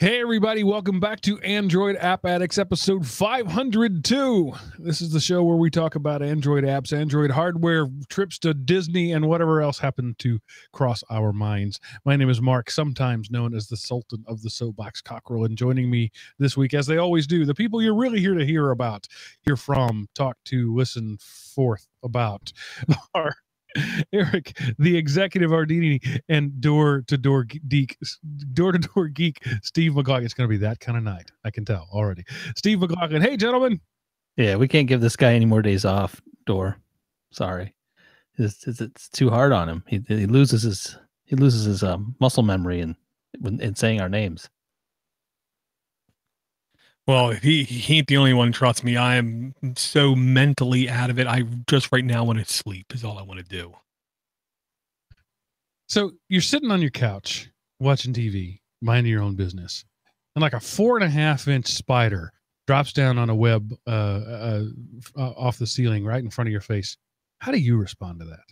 Hey everybody, welcome back to Android App Addicts episode 502. This is the show where we talk about Android apps, Android hardware, trips to Disney, and whatever else happened to cross our minds. My name is Mark, sometimes known as the Sultan of the Soapbox Cockrell, and joining me this week, as they always do, the people you're really here to hear about, hear from, talk to, listen forth about are Eric, the executive Arduini, and DoorToDoorGeek, Steve McLaughlin. It's going to be that kind of night. I can tell already. Steve McLaughlin. Hey, gentlemen. Yeah, we can't give this guy any more days off. Sorry, it's too hard on him. He loses his muscle memory in saying our names. Well, he ain't the only one. Trust me, I am so mentally out of it. I just right now want to sleep is all I want to do. So you're sitting on your couch watching TV, minding your own business, and like a 4.5-inch spider drops down on a web off the ceiling right in front of your face. How do you respond to that?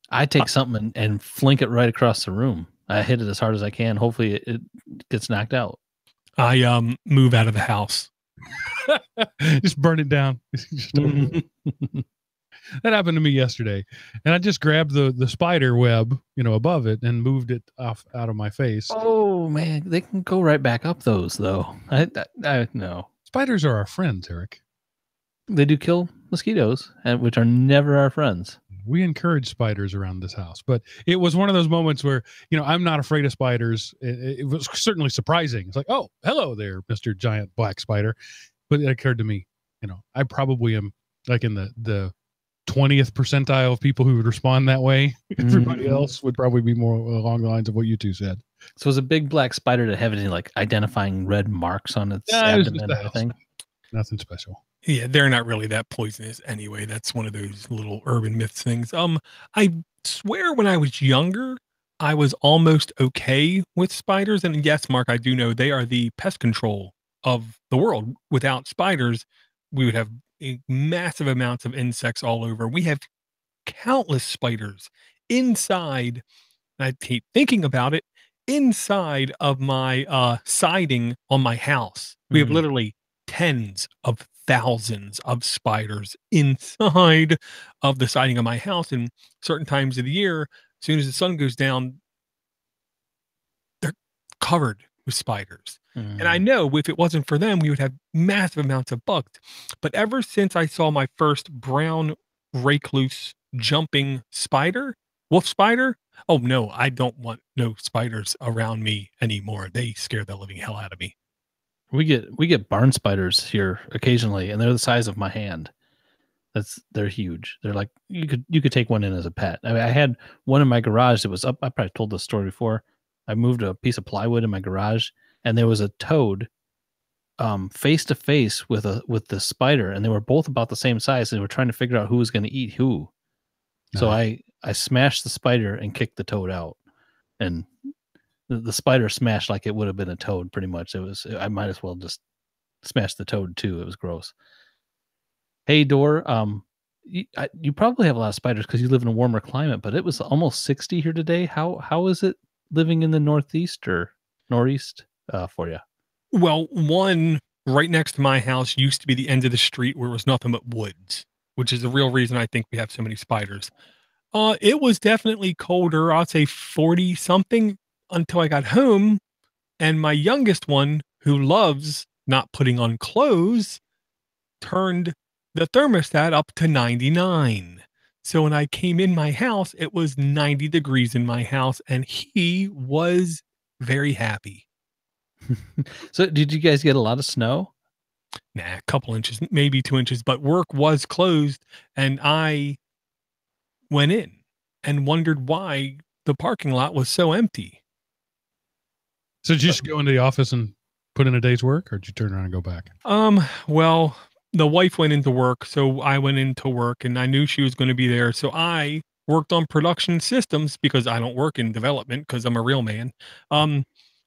I take something and flink it right across the room. I hit it as hard as I can. Hopefully it gets knocked out. I move out of the house. Just burn it down. That happened to me yesterday, and I just grabbed the spider web, above it, and moved it off out of my face. Oh man, they can go right back up those though. I no. Spiders are our friends, Eric. They do kill mosquitoes, which are never our friends. We encourage spiders around this house, but it was one of those moments where, I'm not afraid of spiders. It was certainly surprising. It's like, oh, hello there, Mr. Giant Black Spider. But it occurred to me, I probably am like in the 20th percentile of people who would respond that way. Everybody else would probably be more along the lines of what you two said. So was a big black spider to have any like identifying red marks on its abdomen and everything? Nothing special. Yeah, they're not really that poisonous anyway. That's one of those little urban myths things. I swear when I was younger, I was almost okay with spiders. And yes, Mark, I do know they are the pest control of the world. Without spiders, we would have massive amounts of insects all over. We have countless spiders inside. I hate thinking about it. Inside of my siding on my house, we have literally tens of thousands of spiders inside of the siding of my house. And certain times of the year, as soon as the sun goes down, they're covered with spiders. And I know if it wasn't for them, we would have massive amounts of bugs. But ever since I saw my first brown recluse jumping spider, wolf spider, oh no, I don't want no spiders around me anymore. They scare the living hell out of me. We get barn spiders here occasionally, and they're the size of my hand. They're huge. They're like you could take one in as a pet. I mean, I had one in my garage that was up. I probably told this story before. I moved a piece of plywood in my garage, and there was a toad, face to face with the spider, and they were both about the same size. And they were trying to figure out who was going to eat who. So I smashed the spider and kicked the toad out, and the spider smashed like it would have been a toad. Pretty much, I might as well just smash the toad too. It was gross. Hey, Door, you probably have a lot of spiders because you live in a warmer climate, but it was almost 60 here today. How is it living in the northeast or northeast for you? Well, one right next to my house used to be the end of the street where it was nothing but woods, which is the real reason I think we have so many spiders. It was definitely colder. I'd say 40 something until I got home, and my youngest one, who loves not putting on clothes, turned the thermostat up to 99. So when I came in my house, it was 90 degrees in my house, and he was very happy. So did you guys get a lot of snow? Nah, a couple inches, maybe 2 inches, but work was closed, and I went in and wondered why the parking lot was so empty. So did you just go into the office and put in a day's work, or did you turn around and go back? Well, the wife went into work, so I went into work, and I knew she was going to be there. So I worked on production systems because I don't work in development because I'm a real man.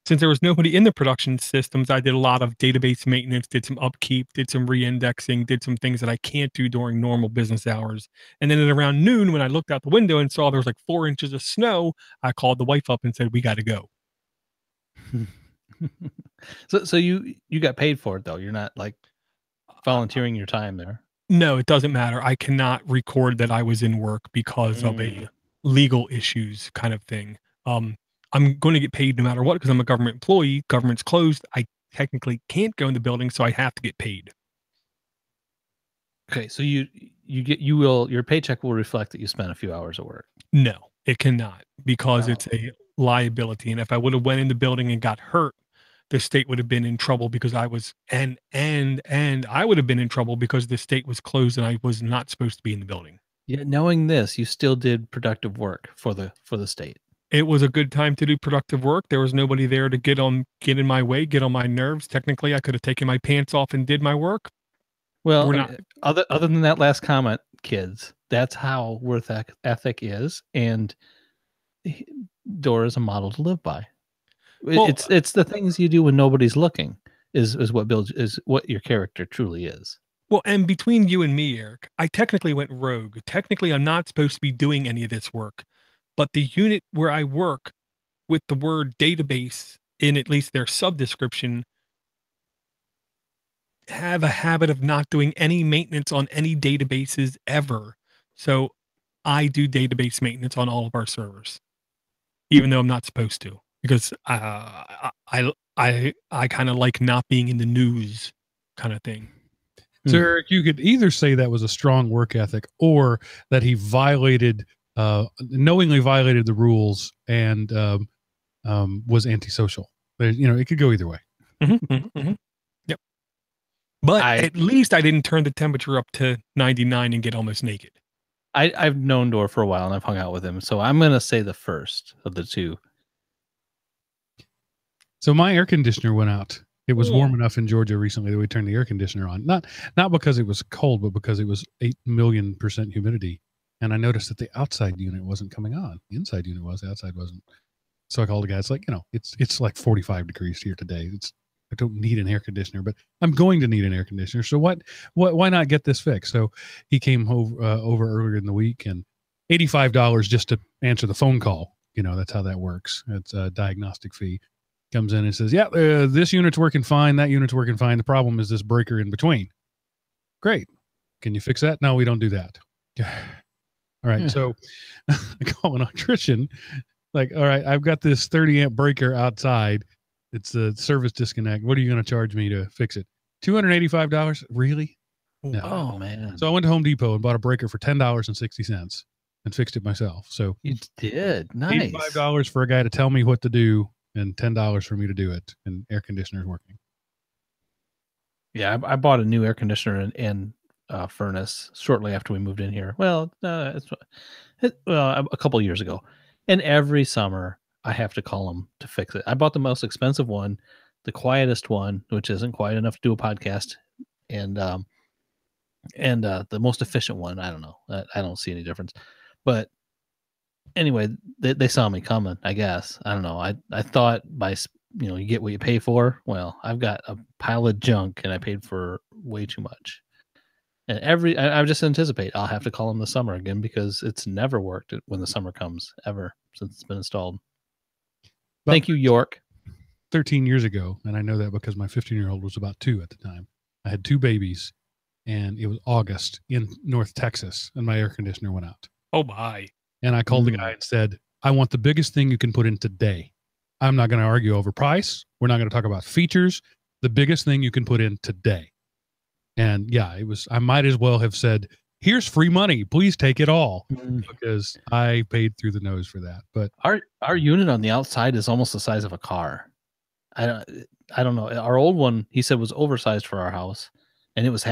Since there was nobody in the production systems, I did a lot of database maintenance, did some upkeep, did some re-indexing, did some things that I can't do during normal business hours. And then at around noon, when I looked out the window and saw there was like 4 inches of snow, I called the wife up and said, we got to go. So you got paid for it though. You're not like volunteering your time there. No, it doesn't matter. I cannot record that I was in work because of a legal issues kind of thing. I'm going to get paid no matter what because I'm a government employee. Government's closed. I technically can't go in the building, so I have to get paid. Okay, so your paycheck will reflect that you spent a few hours of work. No, it cannot because it's a liability. And if I would have went in the building and got hurt, the state would have been in trouble because I was and I would have been in trouble because the state was closed and I was not supposed to be in the building. Yeah, knowing this, you still did productive work for the state. It was a good time to do productive work. There was nobody there to get in my way, get on my nerves. Technically, I could have taken my pants off and did my work. Well, other than that last comment, kids, that's how work ethic is, and Dora is a model to live by. Well, it's the things you do when nobody's looking is what your character truly is. Well, and between you and me, Eric, I technically went rogue. Technically, I'm not supposed to be doing any of this work, but the unit where I work with the word database in at least their sub-description have a habit of not doing any maintenance on any databases ever. So I do database maintenance on all of our servers, even though I'm not supposed to, because I kind of like not being in the news kind of thing. So Eric, you could either say that was a strong work ethic or that he knowingly violated the rules and was antisocial. It could go either way. Yep. But at least I didn't turn the temperature up to 99 and get almost naked. I've known Dor for a while and I've hung out with him, so I'm going to say the first of the two. So my air conditioner went out. It was warm enough in Georgia recently that we turned the air conditioner on. Not because it was cold, but because it was 8 million% humidity. And I noticed that the outside unit wasn't coming on. The inside unit was, the outside wasn't. So I called the guy. It's like, it's like 45 degrees here today. I don't need an air conditioner, but I'm going to need an air conditioner. So why not get this fixed? So he came over earlier in the week and $85 just to answer the phone call. That's how that works. It's a diagnostic fee. Comes in and says, yeah, this unit's working fine. That unit's working fine. The problem is this breaker in between. Great. Can you fix that? No, we don't do that. All right. So I call an electrician. Like, all right, I've got this 30 amp breaker outside. It's a service disconnect. What are you going to charge me to fix it? $285? Really? No. Oh, man. So I went to Home Depot and bought a breaker for $10.60 and fixed it myself. So you did. Nice. $85 for a guy to tell me what to do and $10 for me to do it, and air conditioner is working. Yeah, I bought a new air conditioner and furnace shortly after we moved in here. Well, a couple of years ago, and every summer I have to call them to fix it. I bought the most expensive one, the quietest one, which isn't quiet enough to do a podcast, and the most efficient one. I don't know. I don't see any difference, but anyway, they saw me coming, I guess. I don't know. I thought you get what you pay for. Well, I've got a pile of junk and I paid for way too much. And I just anticipate I'll have to call them this summer again because it's never worked when the summer comes ever since it's been installed. But thank you, York. 13 years ago, and I know that because my 15-year-old was about 2 at the time. I had 2 babies, and it was August in North Texas, and my air conditioner went out. Oh, my. And I called the guy and said, I want the biggest thing you can put in today. I'm not going to argue over price. We're not going to talk about features. The biggest thing you can put in today. And yeah, I might as well have said, here's free money. Please take it all. Because I paid through the nose for that. But our unit on the outside is almost the size of a car. I don't know. Our old one, he said, was oversized for our house. And it was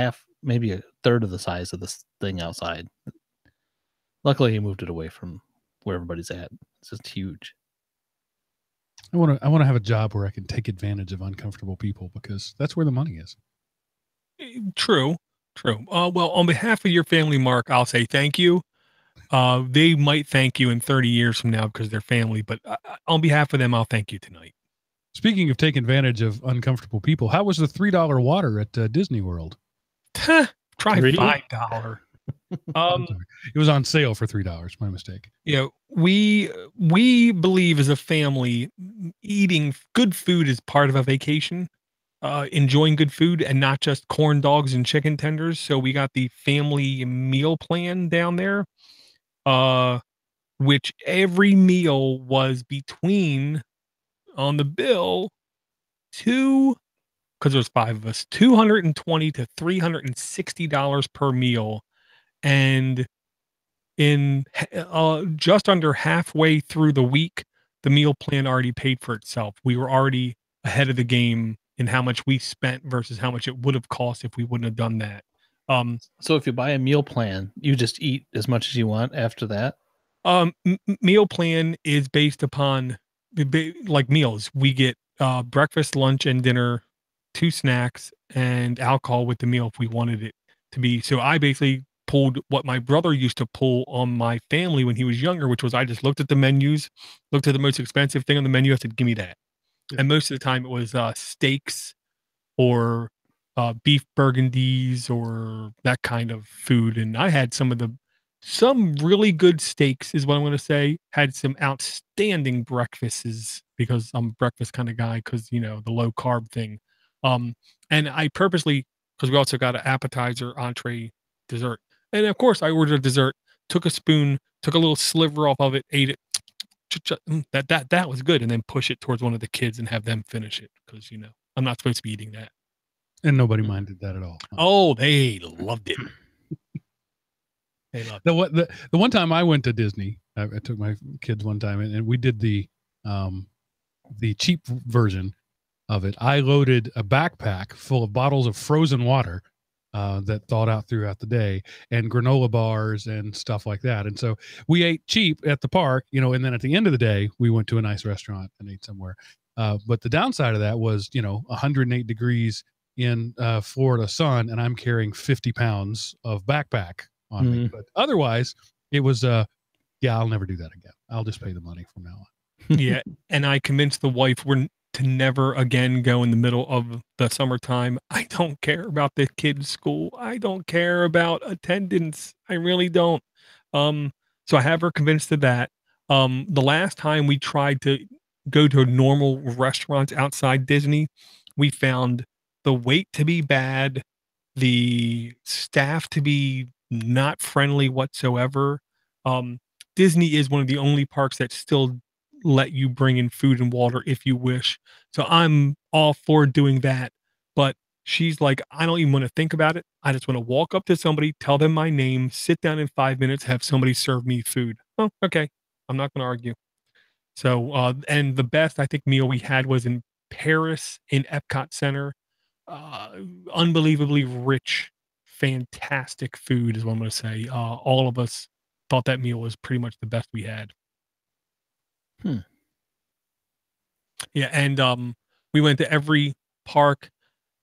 maybe a third of the size of this thing outside. Luckily, he moved it away from where everybody's at. It's just huge. I want to have a job where I can take advantage of uncomfortable people because that's where the money is. True. Well, on behalf of your family, Mark, I'll say thank you. They might thank you in 30 years from now because they're family, but on behalf of them, I'll thank you tonight. Speaking of taking advantage of uncomfortable people, how was the $3 water at Disney World? Try $5. Um, It was on sale for $3. My mistake. you know, we believe as a family, eating good food is part of a vacation. Enjoying good food and not just corn dogs and chicken tenders. So we got the family meal plan down there, uh, which every meal was between on the bill two because there's five of us, $220 to $360 per meal, and in just under halfway through the week, the meal plan already paid for itself. We were already ahead of the game in how much we spent versus how much it would have cost if we wouldn't have done that. So if you buy a meal plan, you just eat as much as you want after that. Meal plan is based upon like meals. We get breakfast, lunch, and dinner, 2 snacks, and alcohol with the meal if we wanted it to be. So I basically pulled what my brother used to pull on my family when he was younger, which was I just looked at the menus, looked at the most expensive thing on the menu. I said, "Give me that." Yeah. And most of the time it was steaks or beef burgundies or that kind of food. And I had some really good steaks is what I'm going to say. Had some outstanding breakfasts because I'm a breakfast kind of guy because, you know, the low carb thing. And I purposely, because we also got an appetizer, entree, dessert. And of course I ordered a dessert, took a spoon, took a little sliver off of it, ate it. That was good. And then push it towards one of the kids and have them finish it. Because, you know, I'm not supposed to be eating that. And nobody minded that at all. Oh, they loved it. They loved it. The one time I went to Disney, I took my kids one time and we did the cheap version of it. I loaded a backpack full of bottles of frozen water that thawed out throughout the day and granola bars and stuff like that. And so we ate cheap at the park, you know, and then at the end of the day, we went to a nice restaurant and ate somewhere. But the downside of that was, you know, 108 degrees in Florida sun, and I'm carrying 50 pounds of backpack on me. But otherwise, it was, yeah, I'll never do that again. I'll just pay the money from now on. Yeah. And I convinced the wife to never again go in the middle of the summertime. I don't care about the kids' school. I don't care about attendance. I really don't. So I have her convinced of that. The last time we tried to go to normal restaurants outside Disney, we found the wait to be bad, the staff to be not friendly whatsoever. Disney is one of the only parks that still let you bring in food and water if you wish. So I'm all for doing that. But she's like, I don't even want to think about it. I just want to walk up to somebody, tell them my name, sit down in 5 minutes, have somebody serve me food. Oh, okay. I'm not going to argue. So, and the best I think meal we had was in Paris in Epcot Center. Unbelievably rich, fantastic food is what I'm going to say. All of us thought that meal was pretty much the best we had. Yeah, and we went to every park.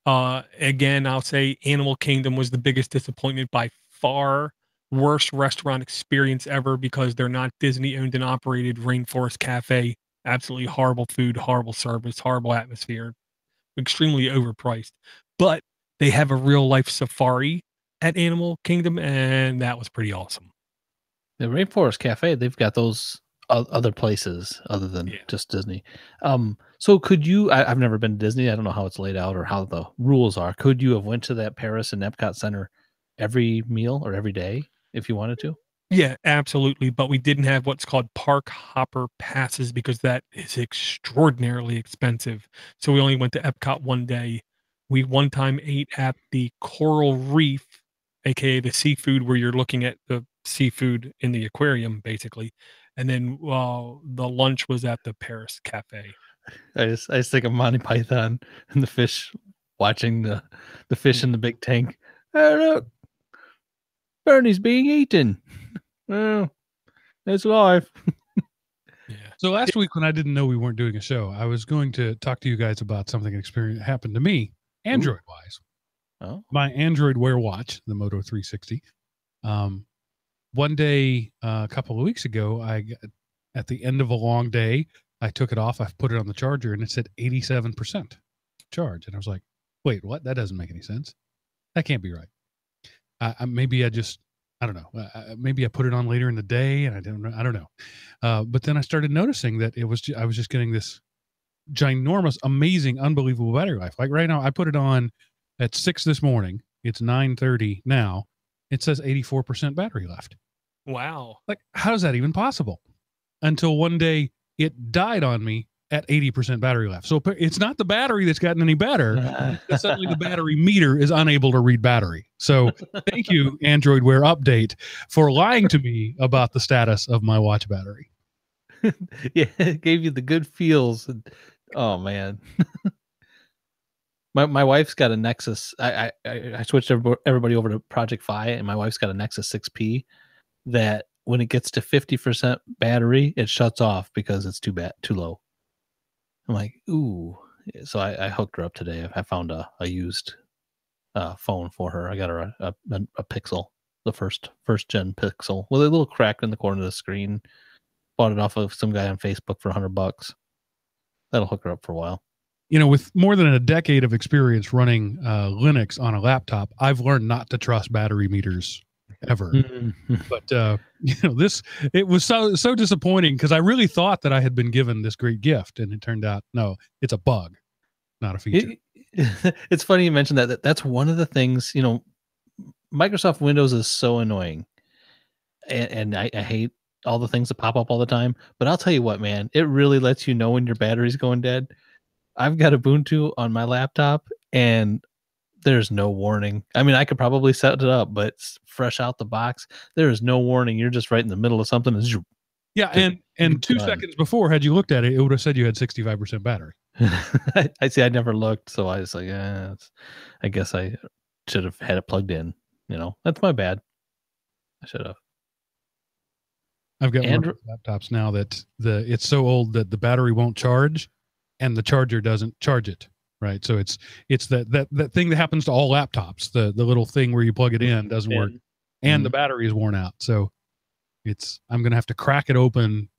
Again, I'll say Animal Kingdom was the biggest disappointment by far. Worst restaurant experience ever because they're not Disney owned and operated. Rainforest Cafe, absolutely horrible food, horrible service, horrible atmosphere, extremely overpriced. But they have a real life safari at Animal Kingdom, and that was pretty awesome. The Rainforest Cafe, they've got those other places other than just Disney. So could you, I've never been to Disney. I don't know how it's laid out or how the rules are. Could you have went to that Paris and Epcot Center every meal or every day if you wanted to? Yeah, absolutely. But we didn't have what's called park hopper passes because that is extraordinarily expensive. So we only went to Epcot one day. We one time ate at the Coral Reef, aka the seafood where you're looking at the seafood in the aquarium, basically. And then the lunch was at the Paris Cafe. I just think of Monty Python and the fish watching the fish in the big tank. Oh, look, Bernie's being eaten. Well, it's life. Yeah. So last week when I didn't know we weren't doing a show, I was going to talk to you guys about something experience happened to me, Android wise. Oh, my Android Wear watch, the Moto 360. One day, a couple of weeks ago, at the end of a long day, I took it off. I put it on the charger, and it said 87% charge. And I was like, "Wait, what? That doesn't make any sense. That can't be right." Maybe I just I don't know. Maybe I put it on later in the day, and I don't know. But then I started noticing that I was just getting this ginormous, amazing, unbelievable battery life. Like right now, I put it on at 6 this morning. It's 9:30 now. It says 84% battery left. Wow. Like, how is that even possible? Until one day it died on me at 80% battery left. So it's not the battery that's gotten any better. Suddenly the battery meter is unable to read battery. So thank you, Android Wear Update, for lying to me about the status of my watch battery. Yeah, it gave you the good feels. Oh man. My wife's got a Nexus. I switched everybody over to Project Fi, and my wife's got a Nexus 6P that when it gets to 50% battery, it shuts off because it's too low. I'm like, ooh. So I hooked her up today. I found a used phone for her. I got her a Pixel, the first gen Pixel with a little crack in the corner of the screen. Bought it off of some guy on Facebook for $100. That'll hook her up for a while. You know, with more than a decade of experience running Linux on a laptop, I've learned not to trust battery meters ever. But you know, it was so disappointing because I really thought that I had been given this great gift, and it turned out no, it's a bug, not a feature. It's funny you mentioned that. That's one of the things, you know, Microsoft Windows is so annoying, and I hate all the things that pop up all the time. But I'll tell you what, man, it really lets you know when your battery's going dead. I've got Ubuntu on my laptop, and there's no warning. I mean, I could probably set it up, but it's fresh out the box. There is no warning. You're just right in the middle of something. Yeah, and 2 seconds before, had you looked at it, it would have said you had 65% battery. I see. I never looked, so I was like, I guess I should have had it plugged in. You know, that's my bad. I should have. I've got one of those laptops now that it's so old that the battery won't charge, and the charger doesn't charge it. Right, so it's that thing that happens to all laptops. The little thing where you plug it in doesn't work, and the battery is worn out. So I'm gonna have to crack it open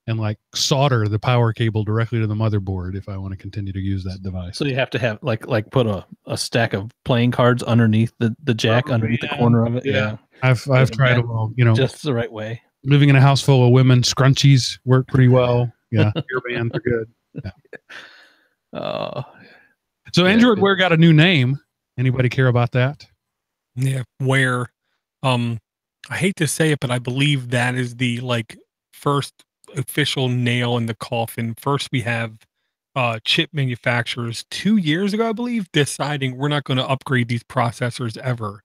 and like solder the power cable directly to the motherboard if I want to continue to use that device. So you have to have like put a stack of playing cards underneath the jack, underneath the corner of it. Yeah. I've tried them all, you know, just the right way. Living in a house full of women, scrunchies work pretty well. Yeah, earbands are good. Yeah. So Android Wear got a new name. Anybody care about that? Yeah, Wear. I hate to say it, but I believe that is the first official nail in the coffin. First, we have chip manufacturers 2 years ago, I believe, deciding we're not going to upgrade these processors ever.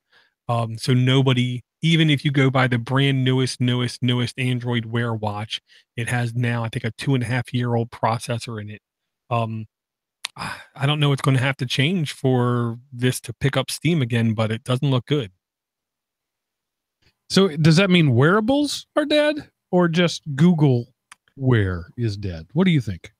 So nobody, even if you go by the brand newest Android Wear watch, it has now, I think, a 2.5-year-old processor in it. I don't know what's going to have to change for this to pick up steam again, but it doesn't look good. So does that mean wearables are dead, or just Google Wear is dead? What do you think?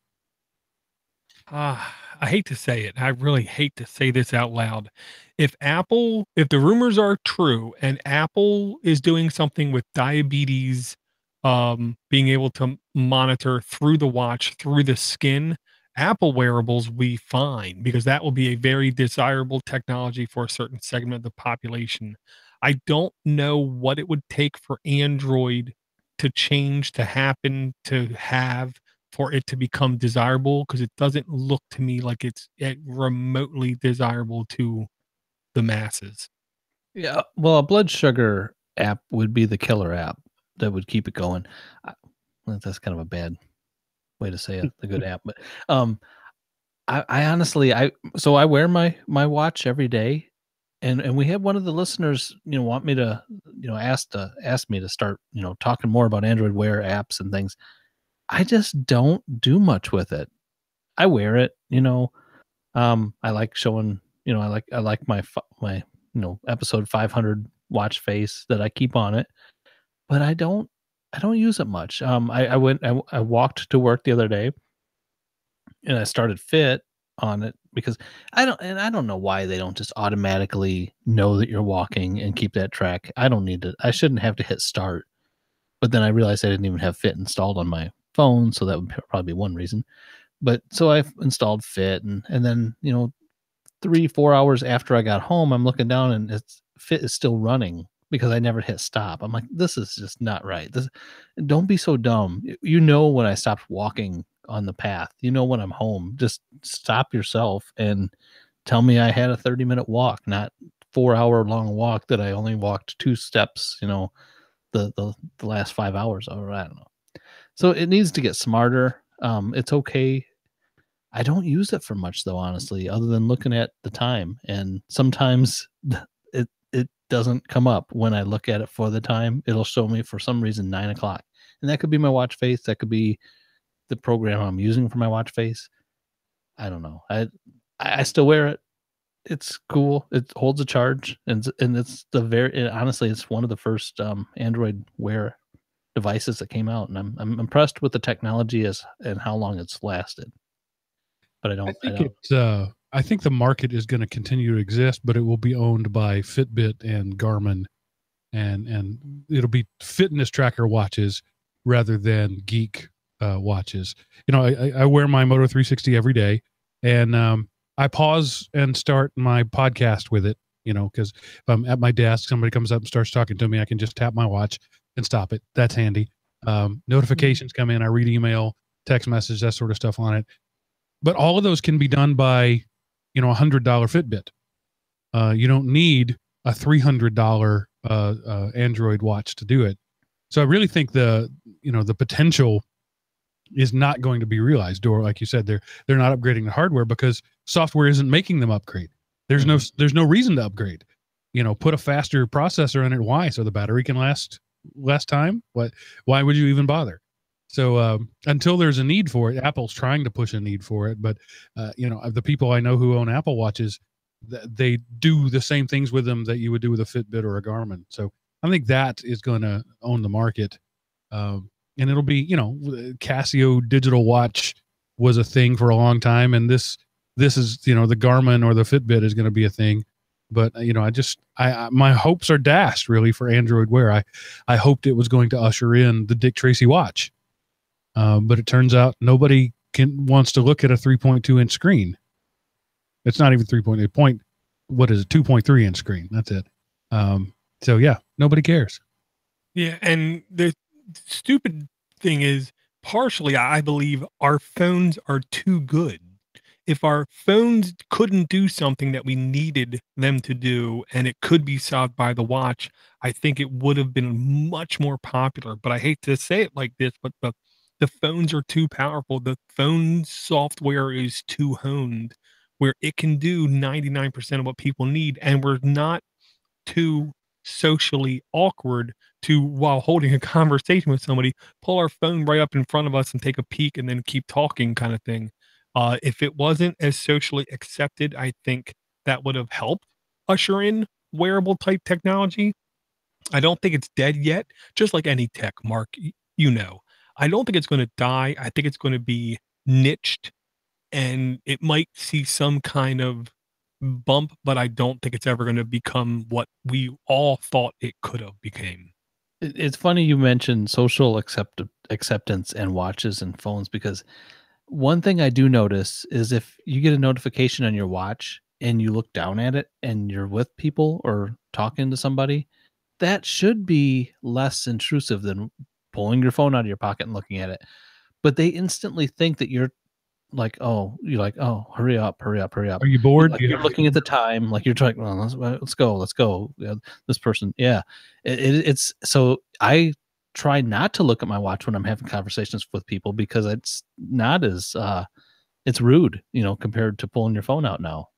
I hate to say it. I really hate to say this out loud. If the rumors are true and Apple is doing something with diabetes, being able to monitor through the watch, through the skin, Apple wearables will be fine because that will be a very desirable technology for a certain segment of the population. I don't know what it would take for Android to change, to happen, to have for it to become desirable, because it doesn't look to me like it's remotely desirable to the masses. Yeah, well, a blood sugar app would be the killer app that would keep it going. That's kind of a bad way to say it, the good app, but I honestly, I wear my watch every day, and we had one of the listeners, you know, want me to, you know, ask me to start, you know, talking more about Android Wear apps and things. I just don't do much with it. I wear it, you know. I like showing, you know, I like my you know, episode 500 watch face that I keep on it, but I don't use it much. I walked to work the other day, and I started Fit on it because I don't know why they don't just automatically know that you're walking and keep that track. I shouldn't have to hit start. But then I realized I didn't even have Fit installed on my phone, so that would probably be one reason. But so I installed Fit, and then, you know, 3-4 hours after I got home, I'm looking down and Fit is still running because I never hit stop. I'm like, this is just not right. Don't be so dumb. You know when I stopped walking on the path. You know when I'm home. Just stop yourself and tell me I had a 30-minute walk, not 4-hour long walk that I only walked 2 steps, the last 5 hours, or I don't know. So it needs to get smarter. It's okay. I don't use it for much though, honestly, other than looking at the time. And sometimes it doesn't come up when I look at it for the time. It'll show me for some reason 9 o'clock. And that could be my watch face. That could be the program I'm using for my watch face. I don't know. I still wear it. It's cool. It holds a charge, and it's honestly, it's one of the first Android Wear devices that came out, and I'm impressed with the technology and how long it's lasted. But I think the market is going to continue to exist, but it will be owned by Fitbit and Garmin, and it'll be fitness tracker watches rather than geek watches. I wear my Moto 360 every day, and I pause and start my podcast with it, because if I'm at my desk, somebody comes up and starts talking to me, I can just tap my watch and stop it. That's handy. Notifications come in, I read email, text message, that sort of stuff on it. But all of those can be done by, $100 Fitbit. You don't need a $300 Android watch to do it. So I really think the potential is not going to be realized, or like you said, they're not upgrading the hardware because software isn't making them upgrade. There's no reason to upgrade. Put a faster processor in it. Why? So the battery can last less time. Why would you even bother? So until there's a need for it, Apple's trying to push a need for it. But the people I know who own Apple watches, they do the same things with them that you would do with a Fitbit or a Garmin. So I think that is going to own the market. And it'll be, Casio digital watch was a thing for a long time. And this is, the Garmin or the Fitbit is going to be a thing. But, my hopes are dashed really for Android Wear. I hoped it was going to usher in the Dick Tracy watch. But it turns out nobody wants to look at a 3.2 inch screen. It's not even 3.8 what is it? 2.3 inch screen. That's it. So yeah, nobody cares. Yeah. And the stupid thing is, partially, I believe our phones are too good. If our phones couldn't do something that we needed them to do, and it could be solved by the watch, I think it would have been much more popular. But I hate to say it like this, but the phones are too powerful. The phone software is too honed, where it can do 99% of what people need, and we're not too socially awkward to, while holding a conversation with somebody, pull our phone right up in front of us and take a peek and then keep talking, kind of thing. If it wasn't as socially accepted, I think that would have helped usher in wearable type technology. I don't think it's dead yet. Just like any tech, Mark, I don't think it's going to die. I think it's going to be niched, and it might see some kind of bump, but I don't think it's ever going to become what we all thought it could have became. It's funny you mentioned social acceptance and watches and phones, because one thing I do notice is if you get a notification on your watch and you look down at it and you're with people or talking to somebody, that should be less intrusive than pulling your phone out of your pocket and looking at it. But they instantly think that you're like, oh, hurry up. Are you bored? You're looking at the time, like you're trying, well, let's go. This person. Yeah. It's so I try not to look at my watch when I'm having conversations with people, because it's not as, it's rude, compared to pulling your phone out now.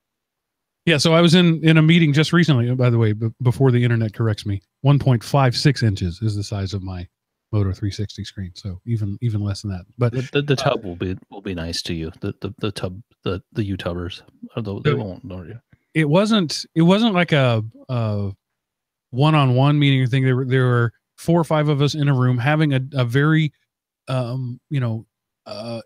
Yeah. So I was in a meeting just recently, by the way, before the internet corrects me, 1.56 inches is the size of my Moto 360 screen, so even less than that. But the tub will be nice to you. The tub, the YouTubers, although they won't, don't you? It wasn't like a one-on-one meeting or thing. There were 4 or 5 of us in a room having a very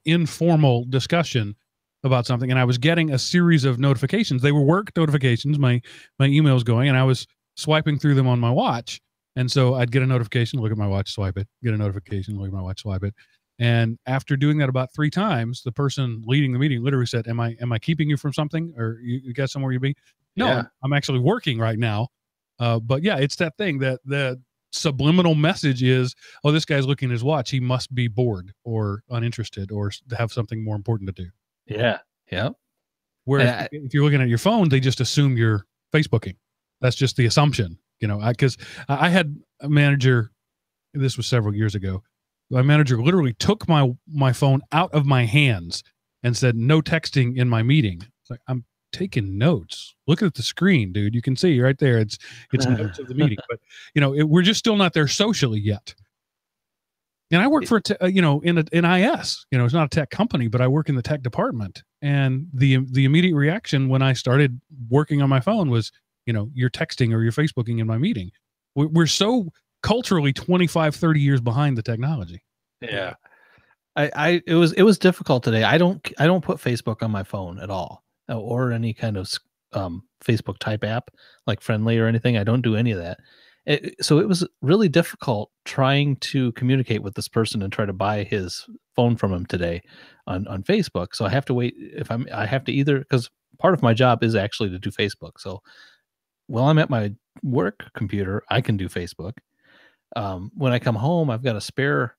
informal discussion about something, and I was getting a series of notifications. They were work notifications, my emails going, and I was swiping through them on my watch. And so I'd get a notification, look at my watch, swipe it, get a notification, look at my watch, swipe it. And after doing that about 3 times, the person leading the meeting literally said, am I keeping you from something? Or you got somewhere you be? No, yeah. I'm actually working right now. But yeah, it's that thing that the subliminal message is, oh, this guy's looking at his watch. He must be bored or uninterested or have something more important to do. Yeah. Yeah. Where if you're looking at your phone, they just assume you're Facebooking. That's just the assumption, because I had a manager, this was several years ago. My manager literally took my phone out of my hands and said, no texting in my meeting. It's like, I'm taking notes. Look at the screen, dude. You can see right there. It's notes of the meeting, but we're just still not there socially yet. And I work for, in IS, it's not a tech company, but I work in the tech department. And the immediate reaction when I started working on my phone was, you're texting or you're Facebooking in my meeting. We're so culturally 25, 30 years behind the technology. Yeah. It was difficult today. I don't put Facebook on my phone at all, or any kind of Facebook type app like Friendly or anything. I don't do any of that. So it was really difficult trying to communicate with this person and try to buy his phone from him today on Facebook. So I have to wait I have to either, because part of my job is actually to do Facebook. So while I'm at my work computer, I can do Facebook. When I come home, I've got a spare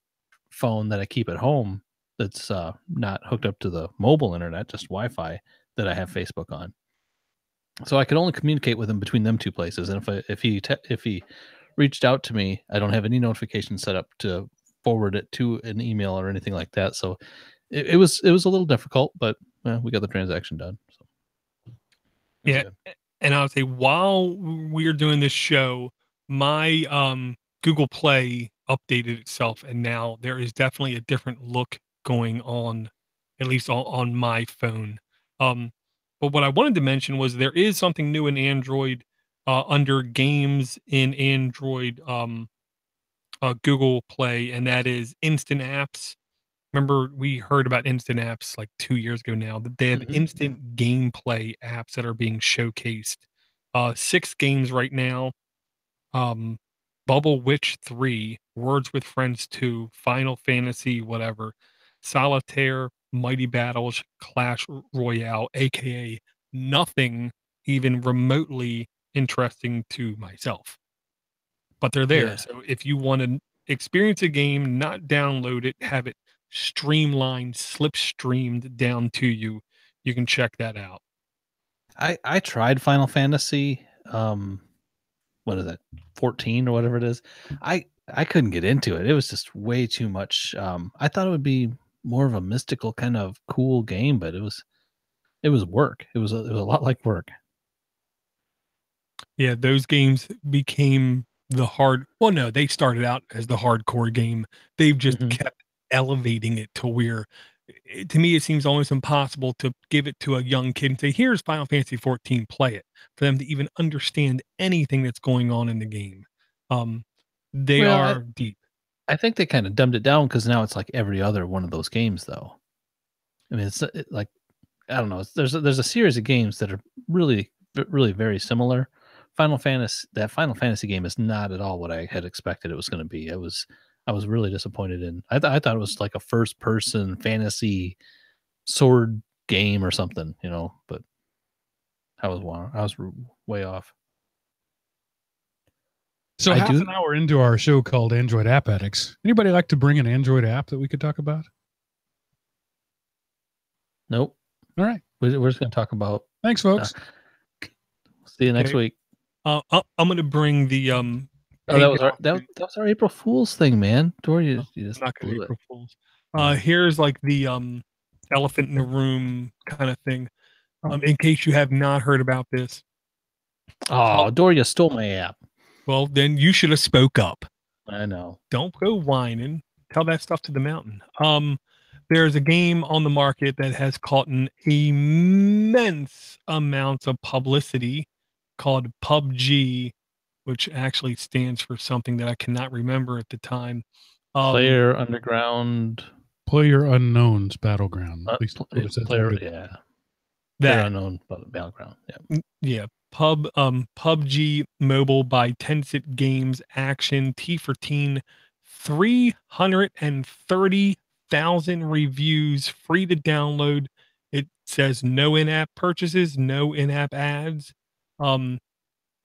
phone that I keep at home that's not hooked up to the mobile internet, just Wi-Fi, that I have Facebook on. So I could only communicate with him between them two places. And if he reached out to me, I don't have any notifications set up to forward it to an email or anything like that. So it was a little difficult, but we got the transaction done. So yeah, good. And I would say while we're doing this show, my Google Play updated itself, and now there is definitely a different look going on, at least on my phone. But what I wanted to mention was there is something new in Android under games in Android Google Play, and that is instant apps. Remember, we heard about instant apps like 2 years ago now, that they have instant gameplay apps that are being showcased. 6 games right now. Bubble Witch 3, Words with Friends 2, Final Fantasy, whatever, Solitaire, Mighty Battles, Clash Royale, aka nothing even remotely interesting to myself. But they're there. Yeah. So if you want to experience a game, not download it, have it streamlined, slipstreamed down to you, you can check that out. I tried Final Fantasy, what is it, 14 or whatever it is. I couldn't get into it. It was just way too much. I thought it would be more of a mystical kind of cool game, but it was work. It was a lot like work. Yeah, those games became they started out as the hardcore game. They've just kept elevating it to where, to me, it seems almost impossible to give it to a young kid and say, here's Final Fantasy 14, play it, for them to even understand anything that's going on in the game. They are deep. I think they kind of dumbed it down because now it's like every other one of those games, though. I mean, it's like, I don't know. There's a series of games that are really, really very similar. That Final Fantasy game is not at all what I had expected it was going to be. I was really disappointed in. I thought it was like a first-person fantasy sword game or something, but I was way off. So half an hour into our show called Android App Addicts, anybody like to bring an Android app that we could talk about? Nope. All right. We're just going to talk about. Thanks, folks. See you next week. I'm going to bring the that was our April Fool's thing, man. You just not gonna April Fool's. Here's like the elephant in the room kind of thing. In case you have not heard about this. Oh, Doria stole my app. Well, then you should have spoke up. I know. Don't go whining. Tell that stuff to the mountain. There's a game on the market that has caught an immense amount of publicity called PUBG, which actually stands for something that I cannot remember at the time. Player Unknown's Battleground. At least Player Unknown Battleground. Yeah. PUBG Mobile by Tencent Games Action T for Teen, 330,000 reviews, free to download. It says no in-app purchases, no in-app ads.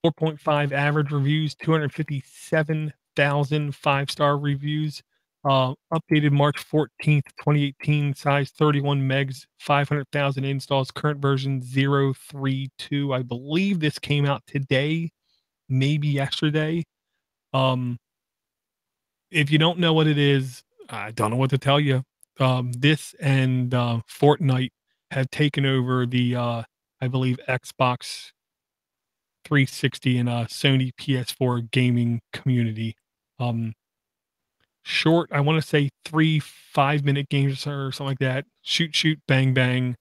4.5 average reviews, 257,000 5-star reviews. Updated March 14th, 2018, size 31 megs, 500,000 installs, current version 0.32. I believe this came out today, maybe yesterday. If you don't know what it is, I don't know what to tell you. This and Fortnite have taken over the, I believe, Xbox 360 and Sony PS4 gaming community. Short, I want to say 3 5-minute games or something like that. Shoot, bang, bang.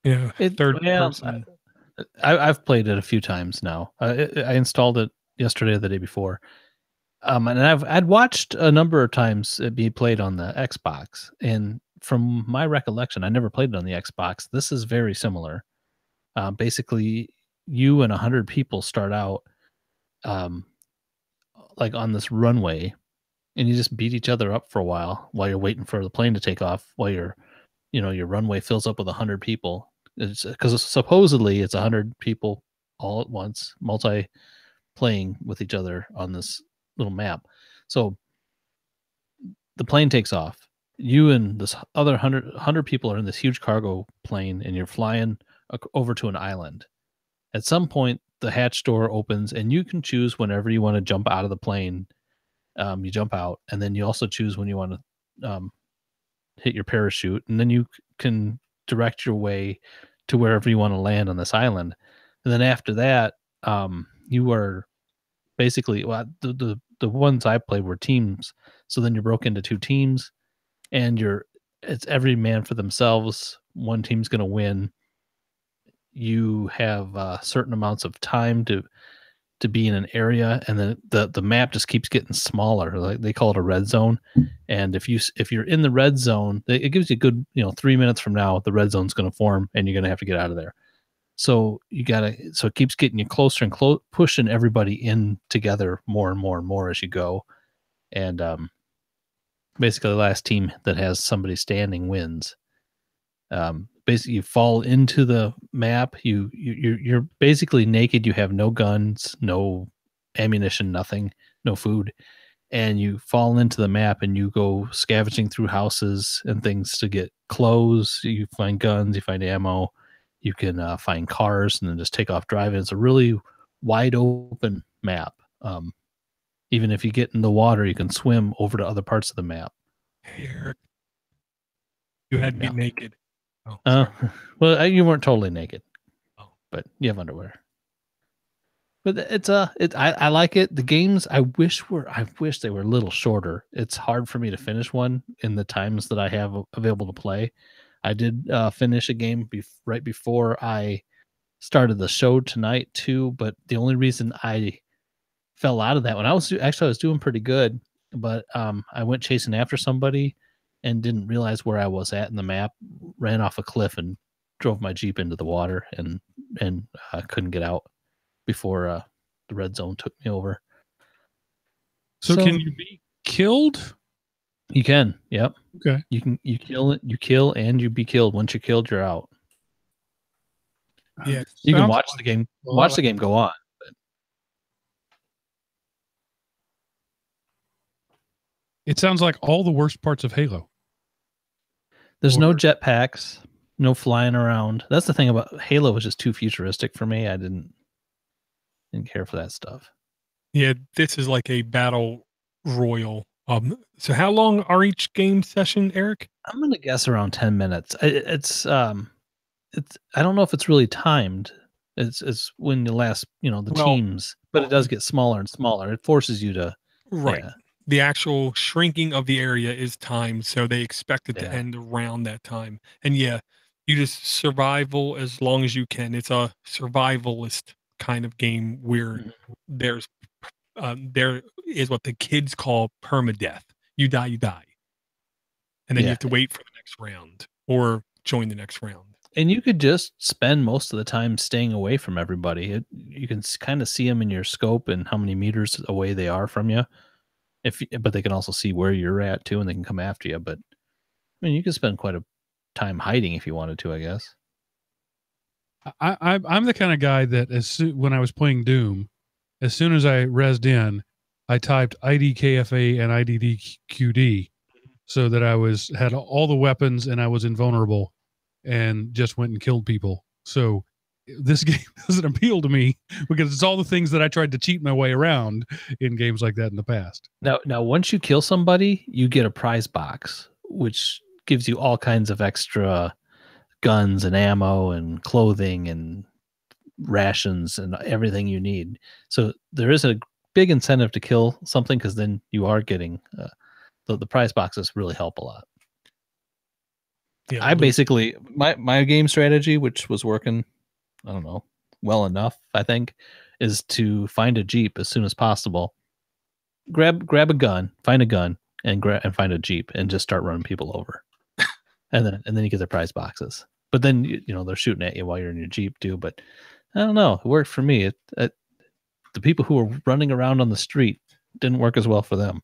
Third person. I've played it a few times now. I installed it yesterday or the day before. And I'd watched a number of times it be played on the Xbox. And from my recollection, I never played it on the Xbox. This is very similar. Basically, you and 100 people start out like on this runway, and you just beat each other up for a while you're waiting for the plane to take off, while your runway fills up with 100 people. It's because supposedly it's 100 people all at once, playing with each other on this little map. So the plane takes off. You and this other 100 people are in this huge cargo plane, and you're flying over to an island. At some point, the hatch door opens, and you can choose whenever you want to jump out of the plane. You jump out, and then you also choose when you want to hit your parachute, and then you can direct your way to wherever you want to land on this island. And then after that, you are basically, well, the ones I played were teams. So then you're broke into 2 teams, and it's every man for themselves. One team's going to win. You have certain amounts of time to be in an area, and then the map just keeps getting smaller. Like they call it a red zone. And if you're in the red zone, it gives you a good 3 minutes from now, the red zone's going to form, and you're going to have to get out of there. So it keeps getting you closer and pushing everybody in together more and more and more as you go. And basically, the last team that has somebody standing wins. Basically, you fall into the map. You're basically naked. You have no guns, no ammunition, nothing, no food, and you fall into the map, and you go scavenging through houses and things to get clothes. You find guns, you find ammo, you can find cars, and then just take off driving. It's a really wide open map. Even if you get in the water, you can swim over to other parts of the map. Hey, Eric, you had me naked. Oh, well, you weren't totally naked, but you have underwear. But I like it. The games I wish they were a little shorter. It's hard for me to finish one in the times that I have available to play. I did finish a game right before I started the show tonight too. But the only reason I fell out of that one, I was doing pretty good, but I went chasing after somebody and didn't realize where I was at in the map, ran off a cliff and drove my Jeep into the water, and couldn't get out before the red zone took me over. So can you be killed? You can. Yep. Okay. You kill and you be killed. Once you're killed, you're out. Yeah. You can watch the game. Watch the game go on. But it sounds like all the worst parts of Halo. There's no jetpacks, no flying around. That's the thing about Halo, was just too futuristic for me. I didn't care for that stuff. Yeah, this is like a battle royal. So how long are each game session, Eric? I'm gonna guess around 10 minutes. It's I don't know if it's really timed. It's when you last, teams, but it does get smaller and smaller. It forces you to Yeah. The actual shrinking of the area is timed, so they expect it to end around that time. And you just survival as long as you can. It's a survivalist kind of game where there is what the kids call permadeath. You die, and then you have to wait for the next round or join the next round. And you could just spend most of the time staying away from everybody. You can kind of see them in your scope and how many meters away they are from you. But they can also see where you're at too, and they can come after you. But I mean, you can spend quite a time hiding if you wanted to, I guess. I'm the kind of guy that when I was playing Doom, as soon as I rezzed in, I typed IDKFA and IDDQD so that I had all the weapons and I was invulnerable and just went and killed people. So this game doesn't appeal to me because it's all the things that I tried to cheat my way around in games like that in the past. Now, once you kill somebody, you get a prize box, which gives you all kinds of extra guns and ammo and clothing and rations and everything you need. So there is a big incentive to kill something because then you are getting the prize boxes really help a lot. Yeah, I basically my game strategy, which was working, I don't know, well enough, I think, is to find a Jeep as soon as possible. Grab a gun, find a gun, and find a Jeep, and just start running people over. and then you get the prize boxes. But then they're shooting at you while you're in your Jeep too. But I don't know, it worked for me. The people who were running around on the street didn't work as well for them.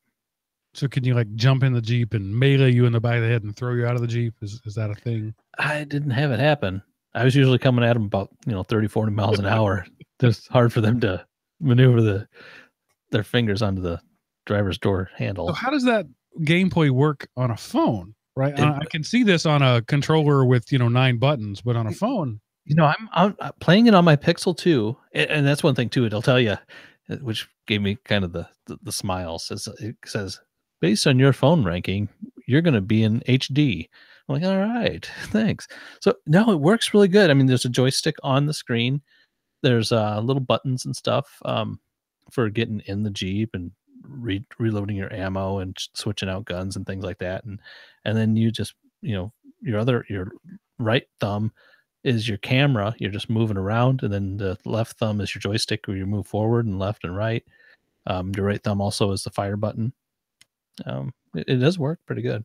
So can you like jump in the Jeep and melee you in the back of the head and throw you out of the Jeep? Is that a thing? I didn't have it happen. I was usually coming at them about 30, 40 miles an hour. It's hard for them to maneuver their fingers onto the driver's door handle. So how does that gameplay work on a phone? Right, I can see this on a controller with 9 buttons, but on a phone, I'm playing it on my Pixel 2, and that's one thing too. It'll tell you, which gave me kind of the smiles. It says, based on your phone ranking, you're going to be in HD. I'm like, all right, thanks. So no, it works really good. I mean, there's a joystick on the screen. There's little buttons and stuff for getting in the Jeep and reloading your ammo and switching out guns and things like that. And then you just, your right thumb is your camera. You're just moving around. And then the left thumb is your joystick where you move forward and left and right. Your right thumb also is the fire button. It does work pretty good.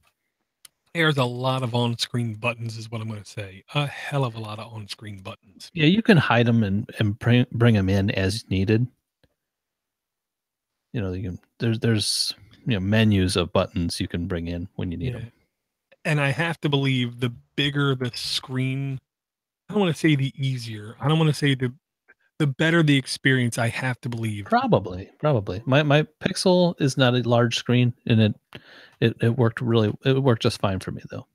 There's a lot of on-screen buttons is what I'm going to say. A hell of a lot of on-screen buttons. Yeah, you can hide them and bring them in as needed. There's menus of buttons you can bring in when you need them. And I have to believe the bigger the screen, I don't want to say the easier. I don't want to say the better the experience, I have to believe. Probably. My Pixel is not a large screen, and it worked just fine for me though.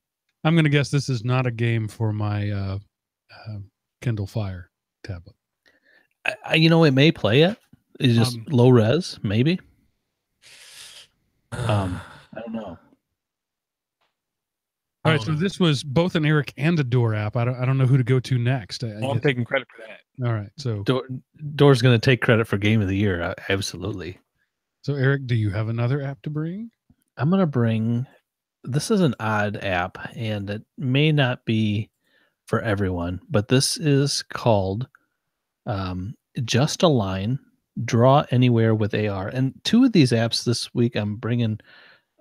I'm going to guess this is not a game for my Kindle Fire tablet. It may play it. It's just low res, maybe. I don't know. All right, so this was both an Eric and a Door app. I don't know who to go to next. I'm taking credit for that. All right, so Door's going to take credit for Game of the Year, absolutely. So Eric, do you have another app to bring? I'm going to bring. This is an odd app, and it may not be for everyone, but this is called Just a Line. Draw Anywhere with AR. And 2 of these apps this week I'm bringing,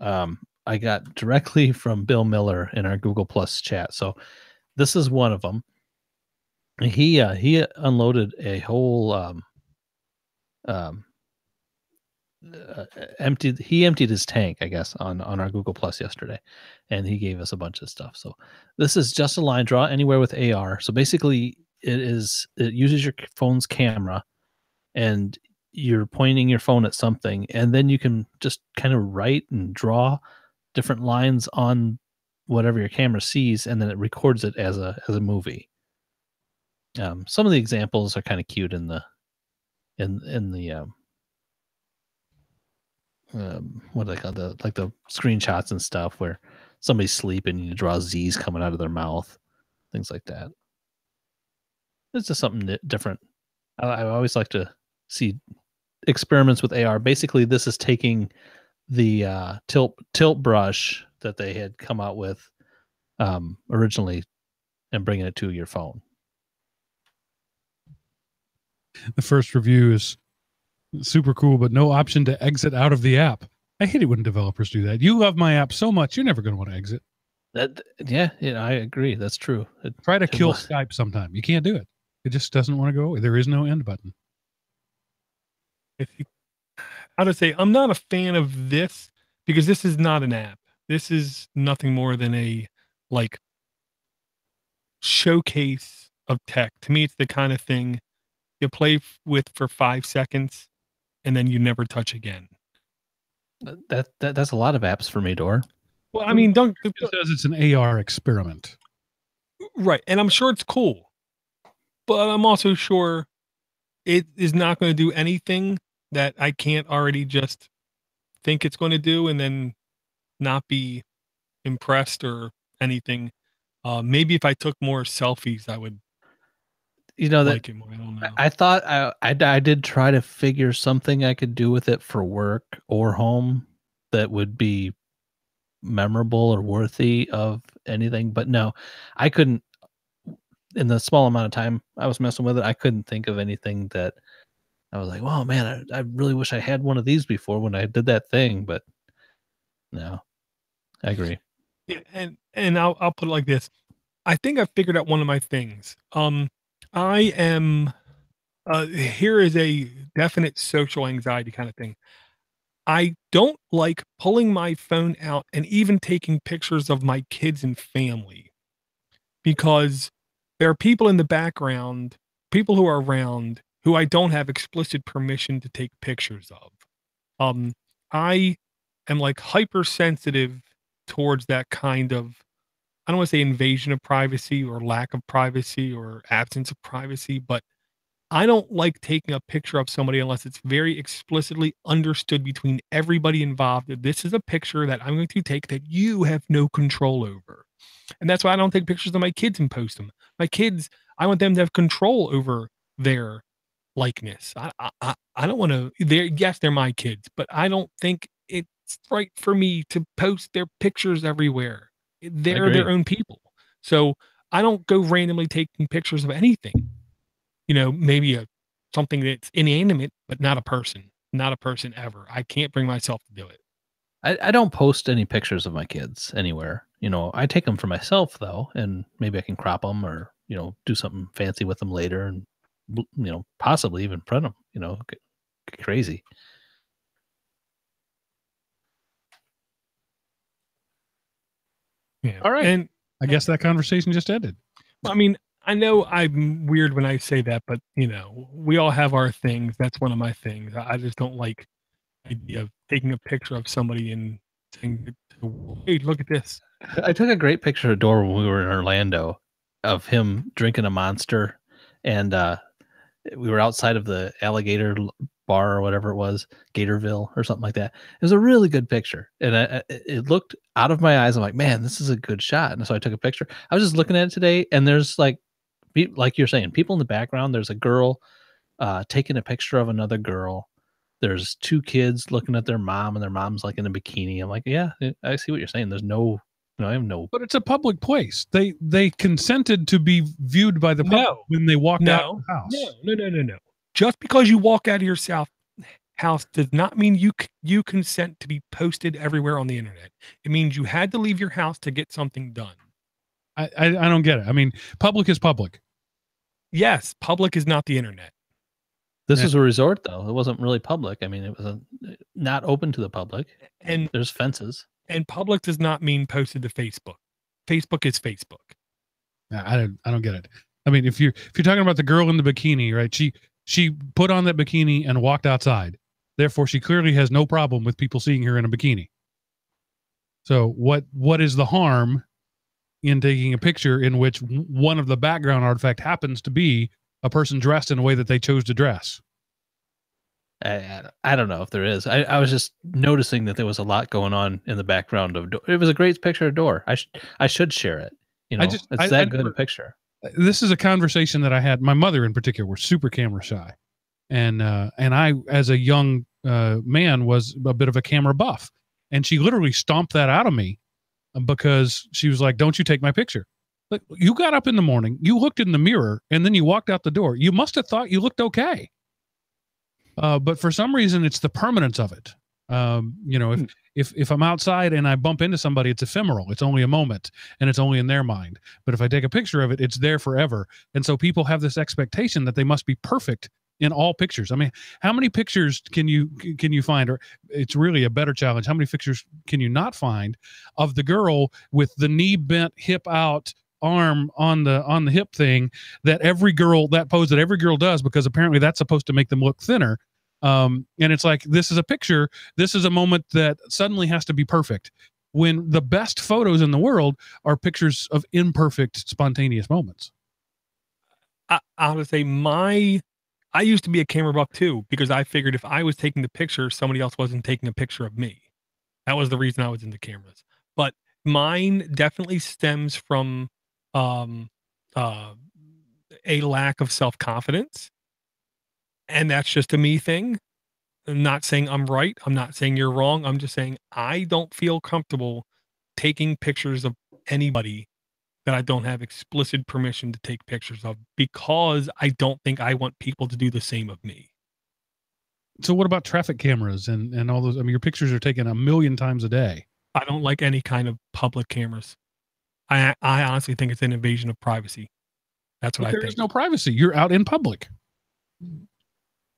I got directly from Bill Miller in our Google Plus chat. So this is one of them. He unloaded a whole emptied his tank, I guess, on our Google Plus yesterday, and he gave us a bunch of stuff. So this is Just a Line, Draw Anywhere with AR. So basically it uses your phone's camera, and you're pointing your phone at something, and then you can just kind of write and draw different lines on whatever your camera sees, and then it records it as a movie. Some of the examples are kind of cute in the what do they call the screenshots and stuff where somebody's sleeping and you draw Z's coming out of their mouth, things like that. It's just something different. I always like to see experiments with AR. Basically, this is taking the tilt brush that they had come out with originally and bringing it to your phone. The first review is super cool, but no option to exit out of the app. I hate it when developers do that. You love my app so much, you're never going to want to exit. Yeah, I agree. That's true. Try to kill Skype sometime. You can't do it. It just doesn't want to go away. There is no end button. How to say, I'm not a fan of this because this is not an app. This is nothing more than a showcase of tech. To me, it's the kind of thing you play with for 5 seconds and then you never touch again. That's a lot of apps for me, Door. Well, I mean, don't It says it's an AR experiment. right, and I'm sure it's cool, but I'm also sure it is not going to do anything that I can't already just think it's going to do and then not be impressed or anything. Maybe if I took more selfies, I would like it more. I don't know. I thought I did try to figure something I could do with it for work or home that would be memorable or worthy of anything, but no, I couldn't. In the small amount of time I was messing with it, I couldn't think of anything that I was like, "Oh man, I really wish I had one of these before when I did that thing." But no, I agree. Yeah, and I'll put it like this. I think I figured out one of my things. I am here is a definite social anxiety kind of thing. I don't like pulling my phone out and even taking pictures of my kids and family because there are people in the background, people who are around who I don't have explicit permission to take pictures of. I am like hypersensitive towards that kind of, I don't want to say invasion of privacy or lack of privacy or absence of privacy, but I don't like taking a picture of somebody unless it's very explicitly understood between everybody involved that this is a picture that I'm going to take that you have no control over. And that's why I don't take pictures of my kids and post them. My kids, I want them to have control over their likeness. I don't want to, yes, they're my kids, but I don't think it's right for me to post their pictures everywhere. They're their own people. So I don't go randomly taking pictures of anything. You know, maybe something that's inanimate, but not a person ever. I can't bring myself to do it. I don't post any pictures of my kids anywhere. You know, I take them for myself though, and maybe I can crop them or, you know, do something fancy with them later and, you know, possibly even print them, you know, get crazy. Yeah. All right. And I guess that conversation just ended. I mean, I know I'm weird when I say that, but you know, we all have our things. That's one of my things. I just don't like the idea of taking a picture of somebody and saying, "Hey, look at this." I took a great picture of Dor when we were in Orlando of him drinking a Monster, and we were outside of the alligator bar or whatever it was, Gatorville or something like that. It was a really good picture, and it looked out of my eyes. I'm like, man, this is a good shot. And so I took a picture. I was just looking at it today, and there's like you're saying, people in the background. There's a girl taking a picture of another girl. There's two kids looking at their mom, and their mom's like in a bikini. I'm like, yeah, I see what you're saying. There's no, I have no. But it's a public place. They consented to be viewed by the public when they walked out of the house. No. Just because you walk out of your house does not mean you consent to be posted everywhere on the internet. It means you had to leave your house to get something done. I don't get it. I mean, public is public. Yes, public is not the internet. This is a resort, though. It wasn't really public. I mean, it was not open to the public. And there's fences. And public does not mean posted to Facebook. Facebook is Facebook. I don't get it. I mean, if you're talking about the girl in the bikini, right? She put on that bikini and walked outside. Therefore, she clearly has no problem with people seeing her in a bikini. So what is the harm in taking a picture in which one of the background artifact happens to be a person dressed in a way that they chose to dress? I don't know if there is. I was just noticing that there was a lot going on in the background of Door. It was a great picture of Door. I should share it. You know, it's that good a picture. This is a conversation that I had. My mother in particular was super camera shy, and I, as a young man, was a bit of a camera buff, and she literally stomped that out of me because she was like, "Don't you take my picture." Like, you got up in the morning, you looked in the mirror, and then you walked out the door. You must have thought you looked okay. But for some reason, it's the permanence of it. You know, if I'm outside and I bump into somebody, it's ephemeral. It's only a moment, and it's only in their mind. But if I take a picture of it, it's there forever. And so people have this expectation that they must be perfect in all pictures. I mean, how many pictures can you find? Or it's really a better challenge. How many pictures can you not find of the girl with the knee bent, hip out, arm on the hip thing that pose that every girl does, because apparently that's supposed to make them look thinner. And it's like, this is a picture. This is a moment that suddenly has to be perfect, when the best photos in the world are pictures of imperfect, spontaneous moments. I would say I used to be a camera buff too, because I figured if I was taking the picture, somebody else wasn't taking a picture of me. That was the reason I was into cameras. But mine definitely stems from a lack of self-confidence. And that's just a me thing. I'm not saying I'm right. I'm not saying you're wrong. I'm just saying I don't feel comfortable taking pictures of anybody that I don't have explicit permission to take pictures of, because I don't think I want people to do the same of me. So what about traffic cameras and all those? I mean, your pictures are taken a million times a day. I don't like any kind of public cameras. I honestly think it's an invasion of privacy. That's what I think. There is no privacy. You're out in public.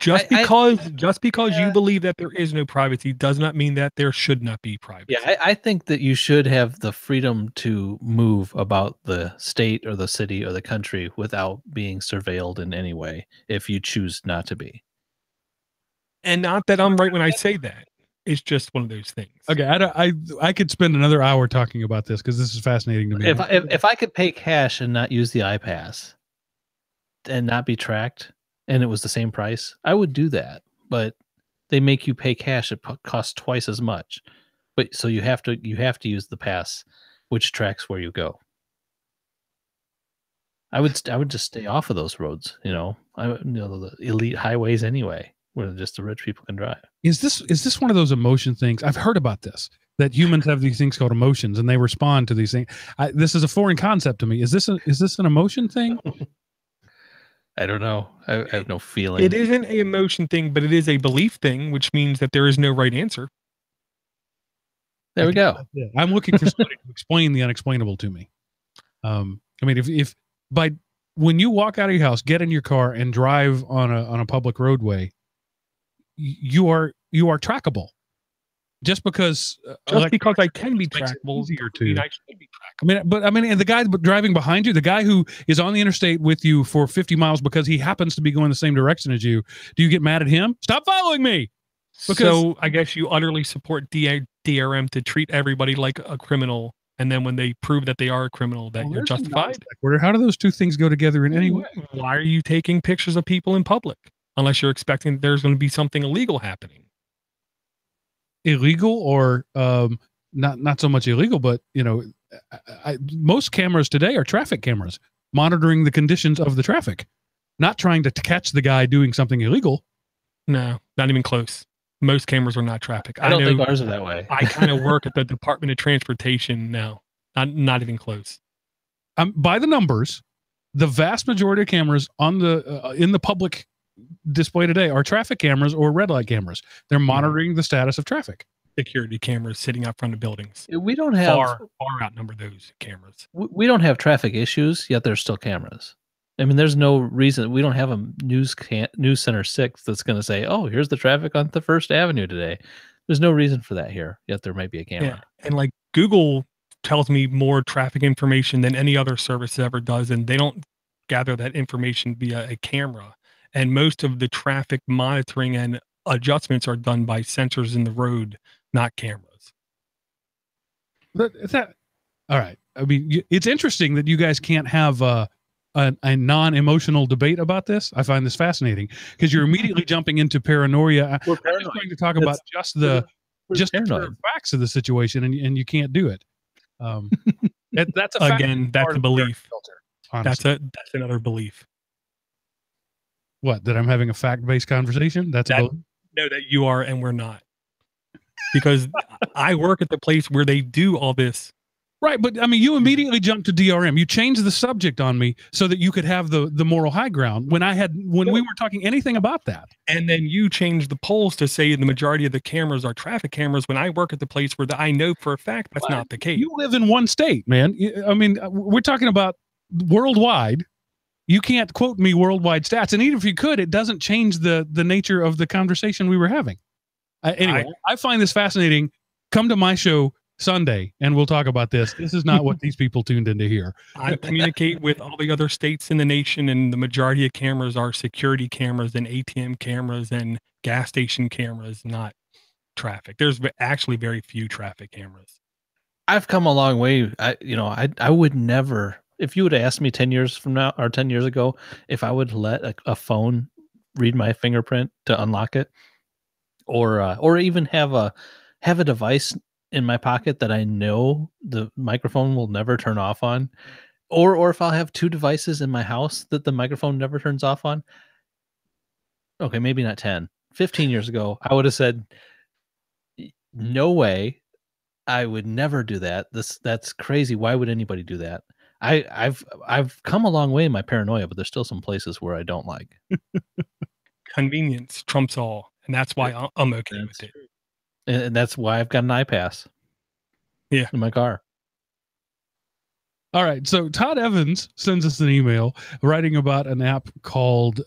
Just because you believe that there is no privacy does not mean that there should not be privacy. Yeah, I think that you should have the freedom to move about the state or the city or the country without being surveilled in any way, if you choose not to be. And not that I'm right when I say that. It's just one of those things. Okay, I could spend another hour talking about this, because this is fascinating to me. If I could pay cash and not use the iPass and not be tracked, and it was the same price, I would do that. But they make you pay cash; it costs twice as much. But so you have to use the pass, which tracks where you go. I would just stay off of those roads. The elite highways anyway, where just the rich people can drive. Is this one of those emotion things? I've heard about this, that humans have these things called emotions, and they respond to these things. This is a foreign concept to me. Is this an emotion thing? I don't know. I have no feeling. It isn't an emotion thing, but it is a belief thing, which means that there is no right answer. There we go. Yeah. I'm looking for somebody to explain the unexplainable to me. I mean, if when you walk out of your house, get in your car and drive on a public roadway, you are trackable. Just because I can be trackable, easier to. I mean, and the guy driving behind you, the guy who is on the interstate with you for 50 miles because he happens to be going the same direction as you, do you get mad at him? Stop following me. So I guess you utterly support DRM to treat everybody like a criminal, and then when they prove that they are a criminal, that you're justified. How do those two things go together in any way? Why are you taking pictures of people in public unless you're expecting there's going to be something illegal happening? Illegal, or not so much illegal, but most cameras today are traffic cameras monitoring the conditions of the traffic, not trying to catch the guy doing something illegal. No, not even close. Most cameras are not traffic. I don't think ours are that way. I kind of work at the Department of Transportation now. Not even close. By the numbers, the vast majority of cameras on in the public display today are traffic cameras or red light cameras. They're monitoring the status of traffic. Security cameras sitting out front of buildings. We don't have far outnumber those cameras. We don't have traffic issues, yet there's still cameras. I mean, there's no reason. We don't have a news center 6 that's going to say, "Oh, here's the traffic on the First Avenue today." There's no reason for that here, yet there might be a camera. Yeah. And like Google tells me more traffic information than any other service ever does, and they don't gather that information via a camera. And most of the traffic monitoring and adjustments are done by sensors in the road, not cameras. But all right? I mean, it's interesting that you guys can't have a non-emotional debate about this. I find this fascinating because you're immediately jumping into paranoia. I'm just going to talk about just the facts of the situation, and you can't do it. That's a again, that's a belief. Filter, that's another belief. What, that I'm having a fact-based conversation? No, that you are and we're not. Because I work at the place where they do all this. Right, but I mean, you immediately jumped to DRM. You changed the subject on me so that you could have the moral high ground when we weren't talking anything about that. And then you changed the polls to say the majority of the cameras are traffic cameras when I work at the place where I know for a fact that's not the case. You live in one state, man. I mean, we're talking about worldwide. You can't quote me worldwide stats. And even if you could, it doesn't change the nature of the conversation we were having. Anyway, I find this fascinating. Come to my show Sunday, and we'll talk about this. This is not what these people tuned in to hear. I communicate with all the other states in the nation, and the majority of cameras are security cameras and ATM cameras and gas station cameras, not traffic. There's actually very few traffic cameras. I've come a long way. I would never, if you would have asked me 10 years from now or 10 years ago, if I would let a phone read my fingerprint to unlock it, or even have a device in my pocket that I know the microphone will never turn off on, or if I'll have two devices in my house that the microphone never turns off on. Okay, maybe not 10, 15 years ago, I would have said, no way. I would never do that. That's crazy. Why would anybody do that? I've come a long way in my paranoia, but there's still some places where I don't like. Convenience trumps all, and that's why I'm okay with it. And that's why I've got an iPass. Yeah, in my car. All right. So Todd Evans sends us an email writing about an app called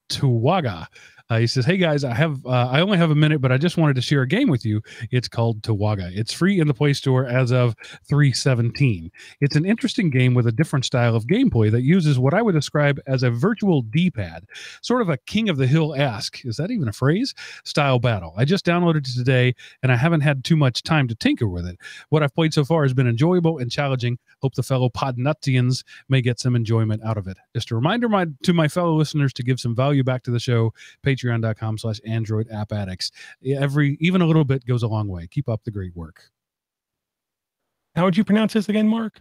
Towaga. He says, "Hey guys, I only have a minute, but I just wanted to share a game with you. It's called Towaga. It's free in the Play Store as of 3/17. It's an interesting game with a different style of gameplay that uses what I would describe as a virtual D-pad, sort of a King of the Hill-esque, is that even a phrase? Style battle. I just downloaded it today, and I haven't had too much time to tinker with it. What I've played so far has been enjoyable and challenging. Hope the fellow Podnutzians may get some enjoyment out of it. Just a reminder to my fellow listeners to give some value back to the show. Patreon.com/Android App Addicts. Even a little bit goes a long way. Keep up the great work." How would you pronounce this again, Mark?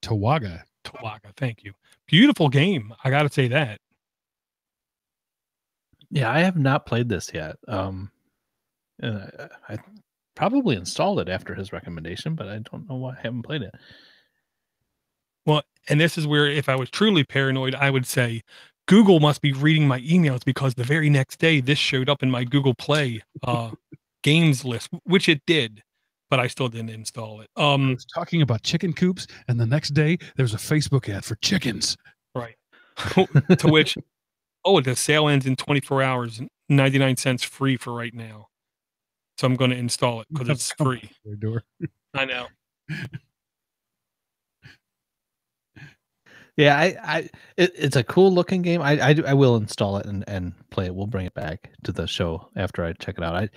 Towaga. Towaga. Thank you. Beautiful game. I got to say that. Yeah, I have not played this yet. I probably installed it after his recommendation, but I don't know why I haven't played it. Well, and this is where, if I was truly paranoid, I would say Google must be reading my emails, because the very next day this showed up in my Google Play games list, which it did, but I still didn't install it. I was talking about chicken coops, and the next day there's a Facebook ad for chickens. Right. To which, the sale ends in 24 hours, 99 cents free for right now. So I'm going to install it because it's free. I know. Yeah, it's a cool looking game. I will install it and play it. We'll bring it back to the show after I check it out. I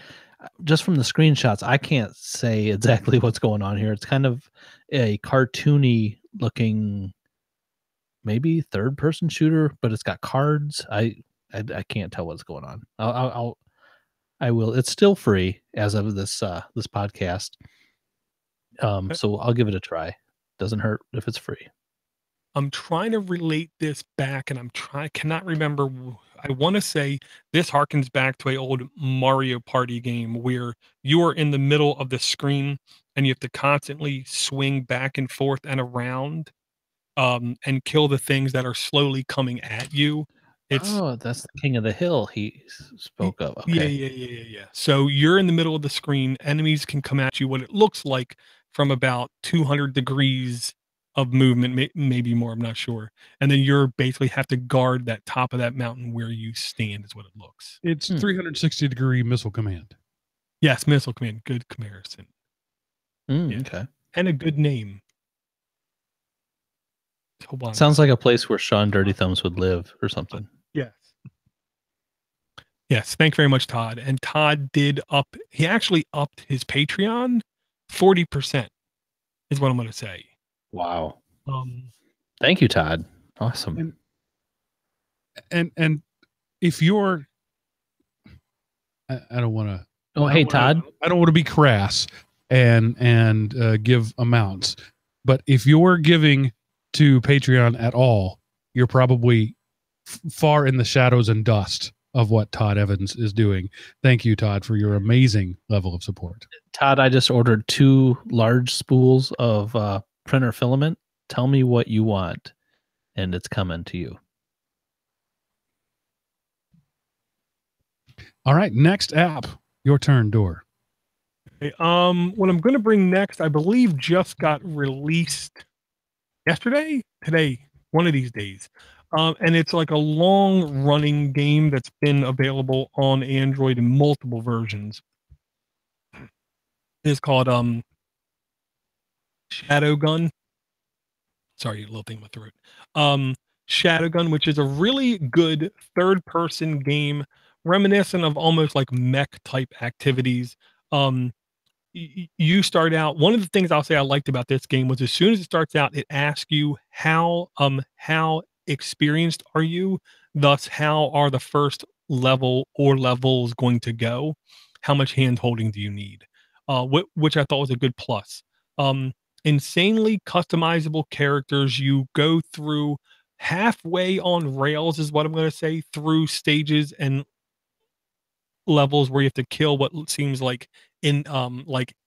just from the screenshots, I can't say exactly what's going on here. It's kind of a cartoony looking, maybe third person shooter, but it's got cards. I can't tell what's going on. I will. It's still free as of this podcast. So I'll give it a try. Doesn't hurt if it's free. I'm trying to relate this back, and cannot remember. I want to say this harkens back to an old Mario Party game where you are in the middle of the screen and you have to constantly swing back and forth and around, and kill the things that are slowly coming at you. That's the King of the Hill he spoke of. Okay. Yeah. So you're in the middle of the screen. Enemies can come at you what it looks like from about 200 degrees of movement, maybe more, I'm not sure. And then you're basically have to guard that top of that mountain where you stand, is what it looks. It's 360-degree missile command. Yes, missile command. Good comparison. Okay. And a good name. Sounds like a place where Sean Dirty Thumbs would live or something. Yes. Thanks very much, Todd. And Todd he actually upped his Patreon 40%, is what I'm going to say. Wow. Thank you, Todd. Awesome. And if you're, I don't want to. Oh, hey, Todd. I don't want to be crass and give amounts, but if you're giving to Patreon at all, you're probably far in the shadows and dust of what Todd Evans is doing. Thank you, Todd, for your amazing level of support. Todd, I just ordered 2 large spools of printer filament. Tell me what you want, and it's coming to you. All right, next app. Your turn, Door. Okay, what I'm going to bring next, I believe, just got released yesterday, today, one of these days. And it's like a long-running game that's been available on Android in multiple versions. It's called Shadowgun. Sorry, a little thing in my throat. Shadowgun, which is a really good third-person game, reminiscent of almost like mech type activities. Um, you start out. One of the things I'll say I liked about this game was as soon as it starts out, it asks you how experienced are you? Thus, how are the first level or levels going to go? How much hand holding do you need? Which I thought was a good plus. Insanely customizable characters. You go through halfway on rails, is what I'm going to say, through stages and levels where you have to kill what seems like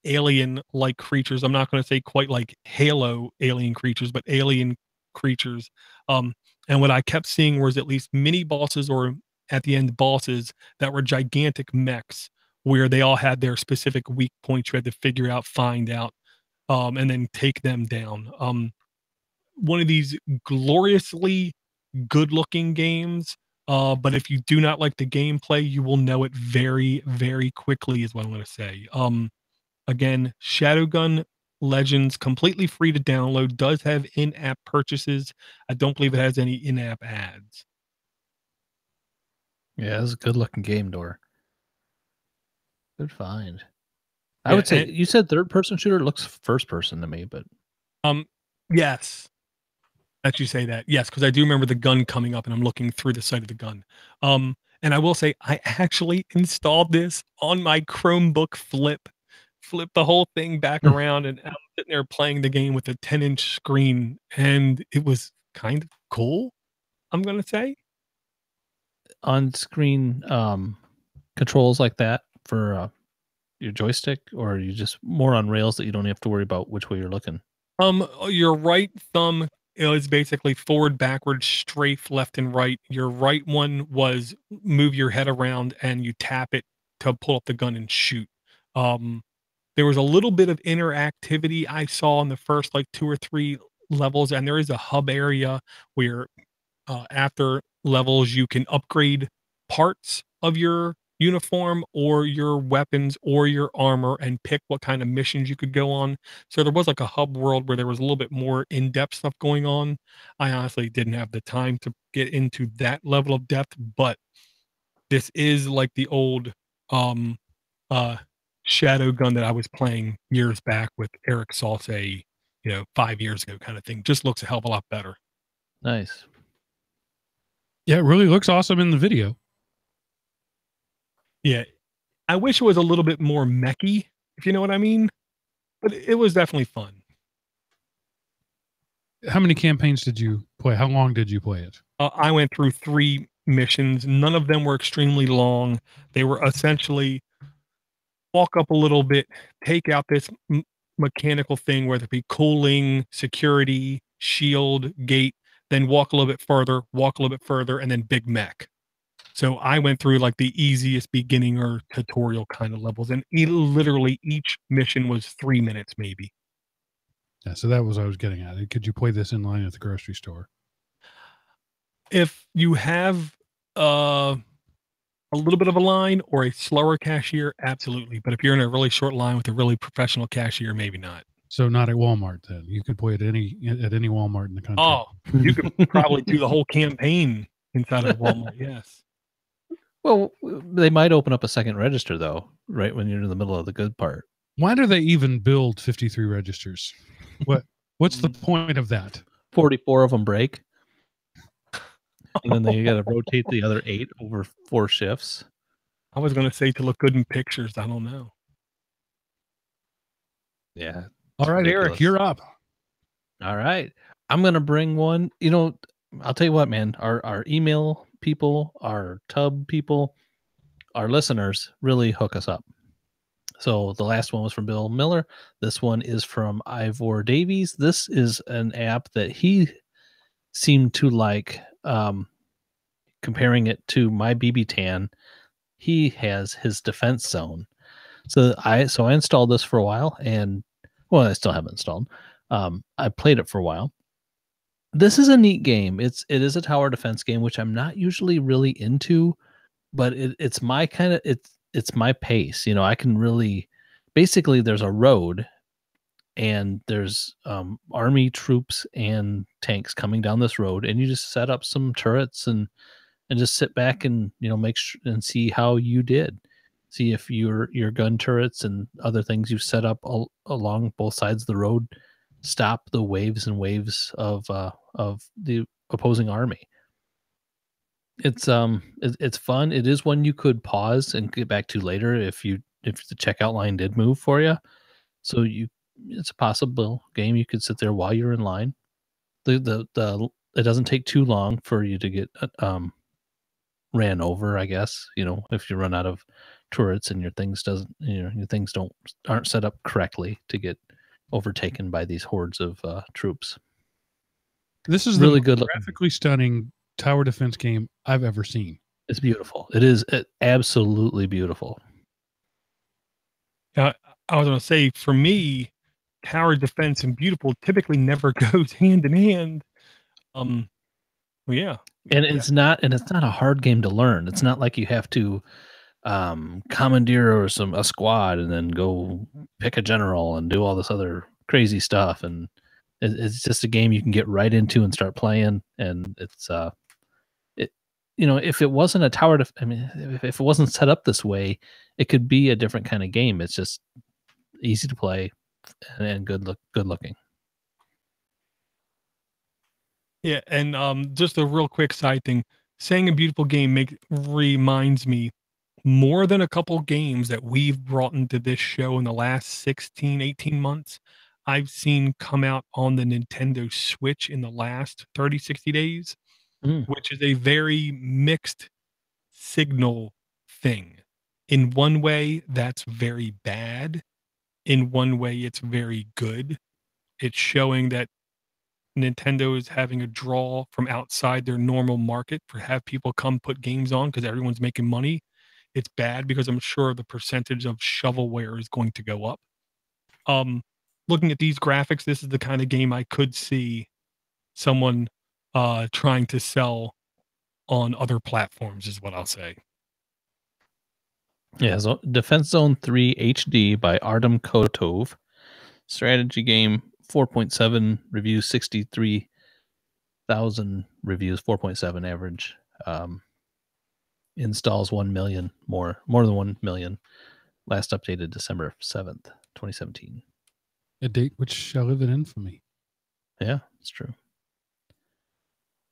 alien like creatures. I'm not going to say quite like Halo alien creatures, but alien creatures. And what I kept seeing was at least mini bosses or at the end bosses that were gigantic mechs where they all had their specific weak points you had to figure out, find out, and then take them down. One of these gloriously good looking games. But if you do not like the gameplay, you will know it very, very quickly, is what I'm going to say. Again, Shadowgun Legends, completely free to download, does have in-app purchases. I don't believe it has any in-app ads. Yeah, it's a good looking game, Door. Good find. I would say you said third person shooter. It looks first person to me, but yes. That you say that. Yes, because I do remember the gun coming up and I'm looking through the sight of the gun. And I will say I actually installed this on my Chromebook flip the whole thing back around, and I'm sitting there playing the game with a 10-inch screen, and it was kind of cool, I'm gonna say. On screen controls like that for your joystick, or are you just more on rails that you don't have to worry about which way you're looking? Your right thumb is basically forward, backward, strafe, left and right. Your right one was move your head around and you tap it to pull up the gun and shoot. There was a little bit of interactivity I saw in the first like 2 or 3 levels, and there is a hub area where after levels you can upgrade parts of your uniform or your weapons or your armor and pick what kind of missions you could go on. So there was like a hub world where there was a little bit more in-depth stuff going on. I honestly didn't have the time to get into that level of depth, but this is like the old Shadowgun that I was playing years back with Eric Salse, 5 years ago kind of thing. Just looks a hell of a lot better. Nice. Yeah, it really looks awesome in the video. Yeah. I wish it was a little bit more mechy, if you know what I mean. But it was definitely fun. How many campaigns did you play? How long did you play it? I went through 3 missions. None of them were extremely long. They were essentially walk up a little bit, take out this mechanical thing, whether it be cooling, security, shield, gate, then walk a little bit further, and then big mech. So I went through like the easiest beginning or tutorial kind of levels, and literally each mission was 3 minutes maybe. Yeah, so that was what I was getting at. Could you play this in line at the grocery store? If you have a little bit of a line or a slower cashier, absolutely. But if you're in a really short line with a really professional cashier, maybe not. So not at Walmart then. You could play it at any Walmart in the country. Oh, you could probably do the whole campaign inside of Walmart. Yes. Well, they might open up a second register though, right when you're in the middle of the good part. Why do they even build 53 registers? What's the point of that? 44 of them break. And then they got to rotate the other 8 over 4 shifts. I was going to say to look good in pictures. I don't know. Yeah. All right, ridiculous. Eric, you're up. All right. I'm going to bring one. I'll tell you what, man. Our email people, our tub people, our listeners really hook us up. So the last one was from Bill Miller. This one is from Ivor Davies. This is an app that he seemed to like. Comparing it to my BB Tan, he has his defense zone. So I installed this for a while, and I still haven't installed. I played it for a while. This is a neat game. It is a tower defense game, which I'm not usually really into, but it's my kind of it's my pace. I can really basically there's a road and there's army troops and tanks coming down this road, and you just set up some turrets and just sit back and make sure and see how you did. See if your gun turrets and other things you've set up along both sides of the road stop the waves and waves of the opposing army. It's fun. It is one you could pause and get back to later if the checkout line did move for you. So it's a possible game you could sit there while you're in line. It doesn't take too long for you to get ran over, I guess. If you run out of turrets and your things aren't set up correctly to get overtaken by these hordes of troops. This is really the good, graphically stunning tower defense game I've ever seen. It's beautiful. It is absolutely beautiful. I was going to say, for me, tower defense and beautiful typically never goes hand in hand. Well, yeah. And it's not a hard game to learn. It's not like you have to commandeer a squad and then go pick a general and do all this other crazy stuff. And it's just a game you can get right into and start playing. And it's if it wasn't a tower if it wasn't set up this way, it could be a different kind of game. It's just easy to play and good looking. Yeah, and just a real quick side thing. Saying a beautiful game reminds me more than a couple games that we've brought into this show in the last 16, 18 months. I've seen come out on the Nintendo Switch in the last 30, 60 days, which is a very mixed signal thing. In one way, that's very bad. In one way, it's very good. It's showing that Nintendo is having a draw from outside their normal market for have people come put games on because everyone's making money. It's bad because I'm sure the percentage of shovelware is going to go up. Looking at these graphics, this is the kind of game I could see someone trying to sell on other platforms, is what I'll say. Yeah, so Defense Zone 3 HD by Artem Kotov. Strategy game, 4.7 reviews, 63,000 reviews, 4.7 average. Installs 1 million, more than 1 million. Last updated December 7th, 2017. A date which shall live in infamy. Yeah, it's true.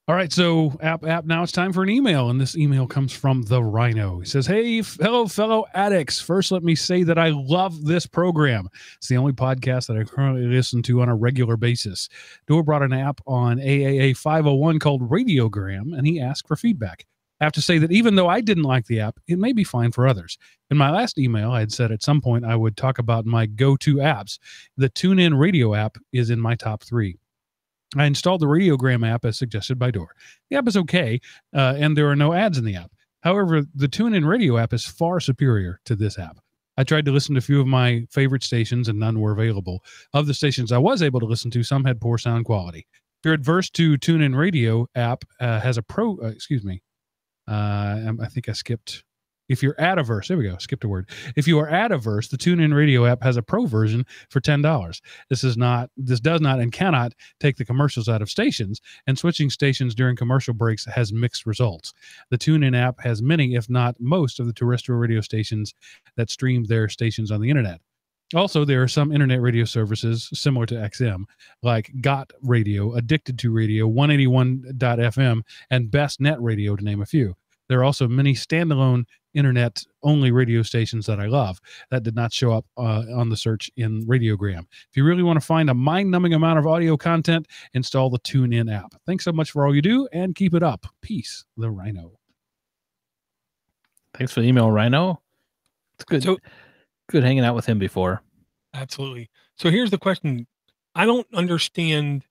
All right, so app. Now it's time for an email, and this email comes from the Rhino. He says, "Hey, hello, fellow addicts. First, let me say that I love this program. It's the only podcast that I currently listen to on a regular basis. Door brought an app on AAA 501 called Radiogram, and he asked for feedback. I have to say that even though I didn't like the app, it may be fine for others. In my last email, I had said at some point I would talk about my go-to apps. The TuneIn radio app is in my top 3. I installed the Radiogram app as suggested by Door. The app is okay, and there are no ads in the app. However, the TuneIn radio app is far superior to this app. I tried to listen to a few of my favorite stations, and none were available. Of the stations I was able to listen to, some had poor sound quality. If you're adverse to TuneIn radio app has a pro... I think I skipped... If you're Adiverse, there we go, skipped a word. If you are Adiverse, the TuneIn Radio app has a pro version for $10. This does not and cannot take the commercials out of stations, and switching stations during commercial breaks has mixed results. The TuneIn app has many, if not most, of the terrestrial radio stations that stream their stations on the internet. Also, there are some internet radio services similar to XM, like Got Radio, Addicted to Radio, 181.fm, and Best Net Radio, to name a few. There are also many standalone internet-only radio stations that I love that did not show up on the search in Radiogram. If you really want to find a mind-numbing amount of audio content, install the TuneIn app. Thanks so much for all you do, and keep it up. Peace, the Rhino. Thanks for the email, Rhino. It's good. Good hanging out with him before. Absolutely. So here's the question. I don't understand,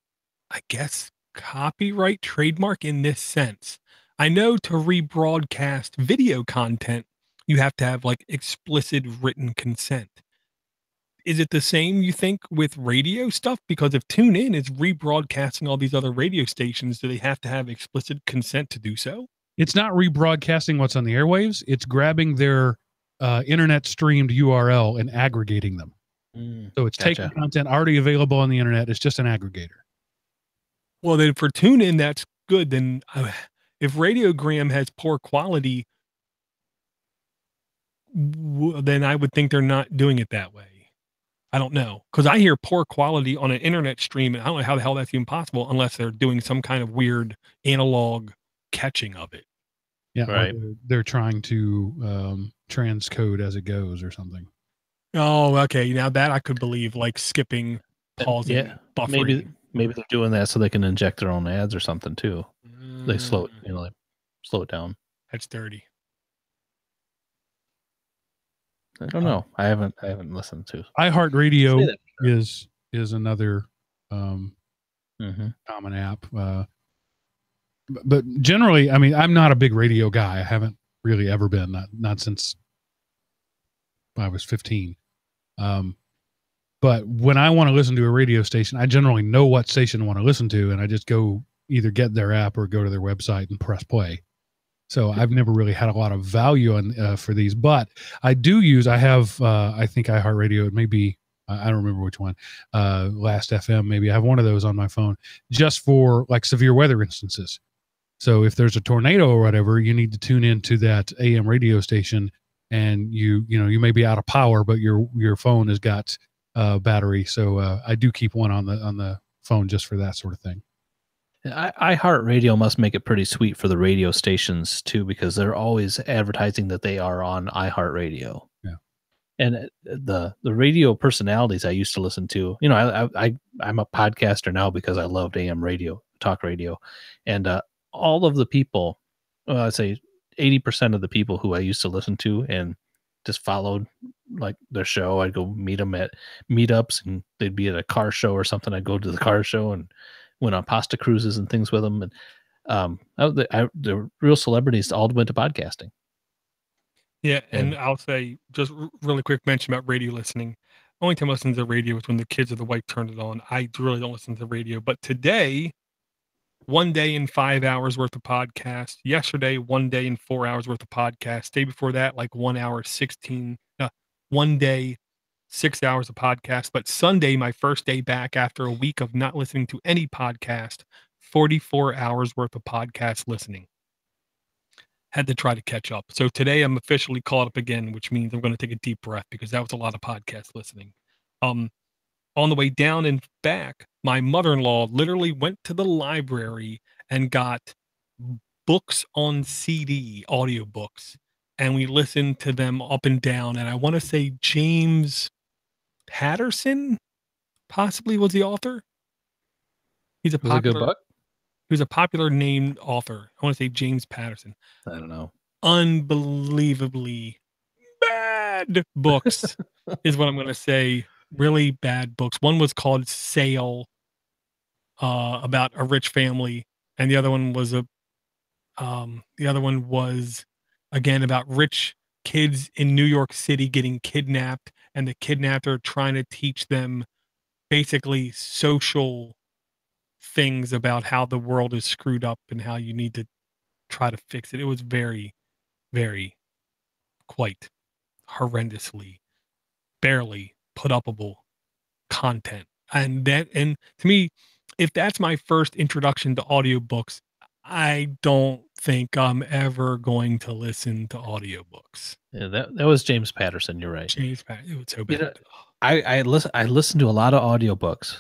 I guess, copyright trademark in this sense. I know to rebroadcast video content, you have to have like explicit written consent. Is it the same, you think, with radio stuff? Because if TuneIn is rebroadcasting all these other radio stations, do they have to have explicit consent to do so? It's not rebroadcasting what's on the airwaves. It's grabbing their internet streamed URL and aggregating them. So it's Gotcha. taking content already available on the internet. It's just an aggregator. Well, then for TuneIn, that's good. Then if Radiogram has poor quality, then I would think they're not doing it that way. I don't know, because I hear poor quality on an internet stream, and I don't know how the hell that's even possible unless they're doing some kind of weird analog catching of it. Yeah, Right. They're trying to transcode as it goes or something. Oh, okay. Now that I could believe, like skipping, pausing, buffering. Maybe they're doing that so they can inject their own ads or something too. They slow it, like slow it down. That's dirty. I don't know. I haven't listened to. iHeartRadio is another Mm-hmm. common app. But generally, I mean, I'm not a big radio guy. I haven't really ever been, not since I was 15. But when I want to listen to a radio station, I generally know what station I want to listen to, and I just go either get their app or go to their website and press play. So I've never really had a lot of value on for these, but I do use. I have, I think iHeartRadio. It may be, I don't remember which one. Last FM, maybe I have one of those on my phone just for like severe weather instances. So if there's a tornado or whatever, you need to tune into that AM radio station, and you may be out of power, but your phone has got battery. So I do keep one on the phone just for that sort of thing. iHeartRadio must make it pretty sweet for the radio stations too, because they're always advertising that they are on iHeartRadio. Yeah, and the radio personalities I used to listen to, I'm a podcaster now because I loved AM radio, talk radio, and all of the people, I'd say 80% of the people who I used to listen to and just followed like their show. I'd go meet them at meetups, and they'd be at a car show or something. I'd go to the car show and went on pasta cruises and things with them. And the real celebrities all went to podcasting. Yeah. And I'll say just really quick mention about radio listening. Only time I listen to the radio is when the kids or the wife turned it on. I really don't listen to the radio, but today, 1 day and 5 hours worth of podcast. Yesterday, 1 day and 4 hours worth of podcast. Day before that, like 1 hour, 1 day, 6 hours of podcast. But Sunday, my first day back after a week of not listening to any podcast, 44 hours worth of podcast listening. Had to try to catch up. So today I'm officially caught up again, which means I'm going to take a deep breath because that was a lot of podcast listening. On the way down and back, my mother-in-law literally went to the library and got books on CD, audiobooks, and we listened to them up and down. And I want to say James Patterson possibly was the author. He's a popular, good book. He was a popular named author. I want to say James Patterson. I don't know. Unbelievably bad books is what I'm going to say. Really bad books. One was called Sale, about a rich family, and the other one was again about rich kids in New York City getting kidnapped, and the kidnapper trying to teach them basically social things about how the world is screwed up and how you need to try to fix it. It was very, very, quite horrendously, barely put upable content. And to me, if that's my first introduction to audiobooks, I don't think I'm ever going to listen to audiobooks. Yeah, that was James Patterson. You're right. James Patterson. It was so bad. I listen to a lot of audiobooks,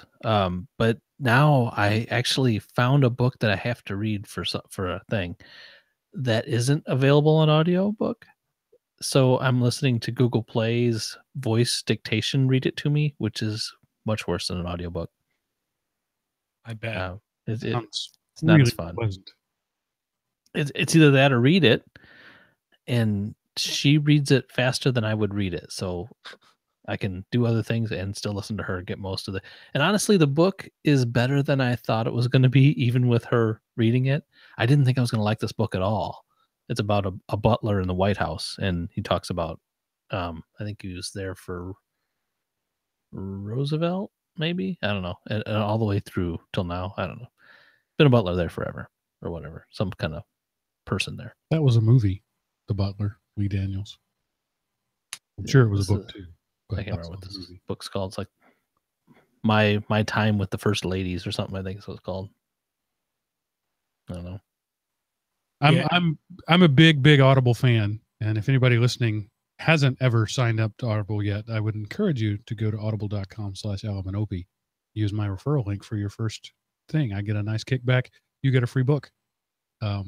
but now I actually found a book that I have to read for a thing that isn't available on audiobook. So I'm listening to Google Play's voice dictation read it to me, which is much worse than an audiobook. I bet. It's not really as fun. Pleasant. It's either that or read it, and she reads it faster than I would read it. So I can do other things and still listen to her, get most of it. And honestly, the book is better than I thought it was going to be, even with her reading it. I didn't think I was going to like this book at all. It's about a butler in the White House, and he talks about, I think he was there for Roosevelt, maybe? I don't know. And all the way through till now, I don't know. Been a butler there forever or whatever. Some kind of person there. That was a movie, The Butler, Lee Daniels. I'm sure it was a book too. But I can't that's remember what the this movie. book's called. It's like my time with the first ladies or something. I think is what it's called. I don't know. I'm a big Audible fan, and if anybody listening hasn't ever signed up to Audible yet, I would encourage you to go to audible.com/Alamanopi. Use my referral link for your first thing. I get a nice kickback. You get a free book. So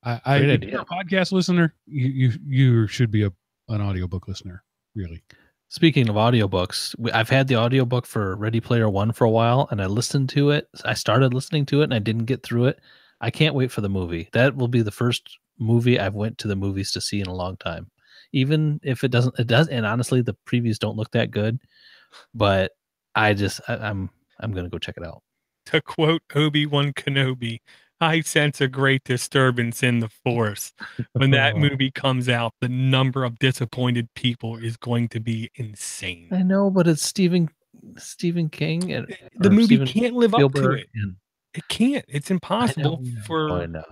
Great if idea. you're a podcast listener, you should be an audiobook listener, really. Speaking of audiobooks, I've had the audiobook for Ready Player One for a while, and I listened to it. I started listening to it, and I didn't get through it. I can't wait for the movie. That will be the first movie I've went to the movies to see in a long time. Even if it does, and honestly, the previews don't look that good. But I'm gonna go check it out. To quote Obi-Wan Kenobi, I sense a great disturbance in the Force. When that movie comes out, the number of disappointed people is going to be insane. I know, but it's Stephen King, and the movie Steven can't live up to Spielberg it. and- It can't. It's impossible for. I know.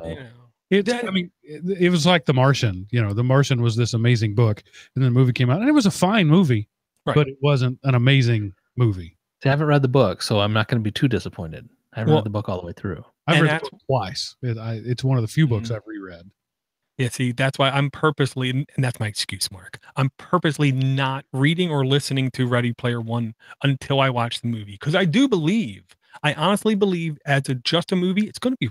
You know. It was like The Martian. The Martian was this amazing book, and then the movie came out, and it was a fine movie, Right. but it wasn't an amazing movie. See, I haven't read the book, so I'm not going to be too disappointed. I haven't read the book all the way through. I've read it twice. It's one of the few books I've reread. Yeah, see, that's why I'm purposely, and that's my excuse, Mark. I'm purposely not reading or listening to Ready Player One until I watch the movie, because I honestly believe, as just a movie, it's going to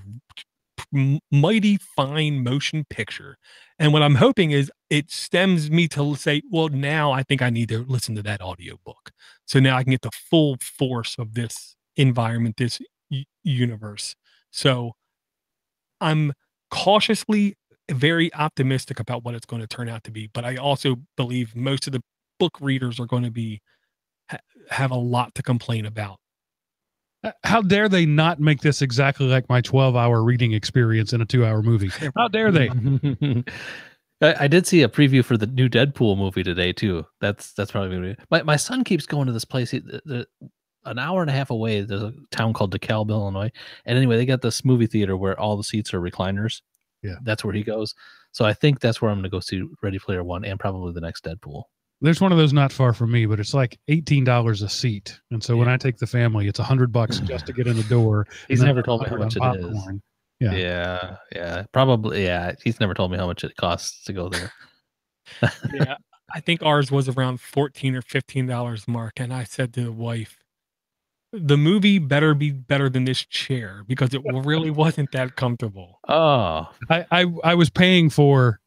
be mighty fine motion picture. And what I'm hoping is it stems me to say, well, now I think I need to listen to that audiobook. So now I can get the full force of this environment, this universe. So I'm cautiously very optimistic about what it's going to turn out to be. But I also believe most of the book readers are going to be have a lot to complain about. How dare they not make this exactly like my 12-hour reading experience in a 2-hour movie? How dare they? I did see a preview for the new Deadpool movie today too. That's probably going to be. My son keeps going to this place. An hour and a half away, there's a town called DeKalb, Illinois. And anyway, they got this movie theater where all the seats are recliners. Yeah, that's where he goes. So I think that's where I'm going to go see Ready Player One and probably the next Deadpool. There's one of those not far from me, but it's like $18 a seat. And so when I take the family, it's $100 just to get in the door. He's never told me how much it is. Yeah. Probably. Yeah. He's never told me how much it costs to go there. Yeah. I think ours was around $14 or $15, Mark. And I said to the wife, the movie better be better than this chair, because it really wasn't that comfortable. Oh, I was paying for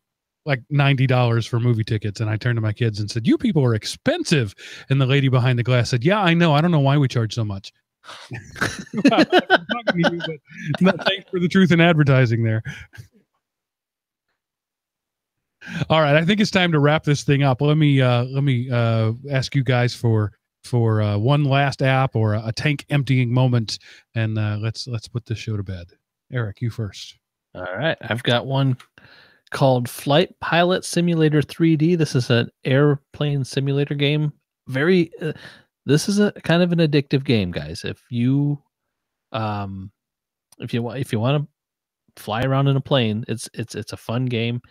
like $90 for movie tickets, and I turned to my kids and said, "You people are expensive." And the lady behind the glass said, "Yeah, I know. I don't know why we charge so much." Well, no, thanks for the truth in advertising there. All right, I think it's time to wrap this thing up. Let me ask you guys for one last app or a tank emptying moment, and let's put this show to bed. Eric, you first. All right, I've got one called Flight Pilot Simulator 3D. This is an airplane simulator game. This is a kind of an addictive game, guys. If you want to fly around in a plane, it's a fun game.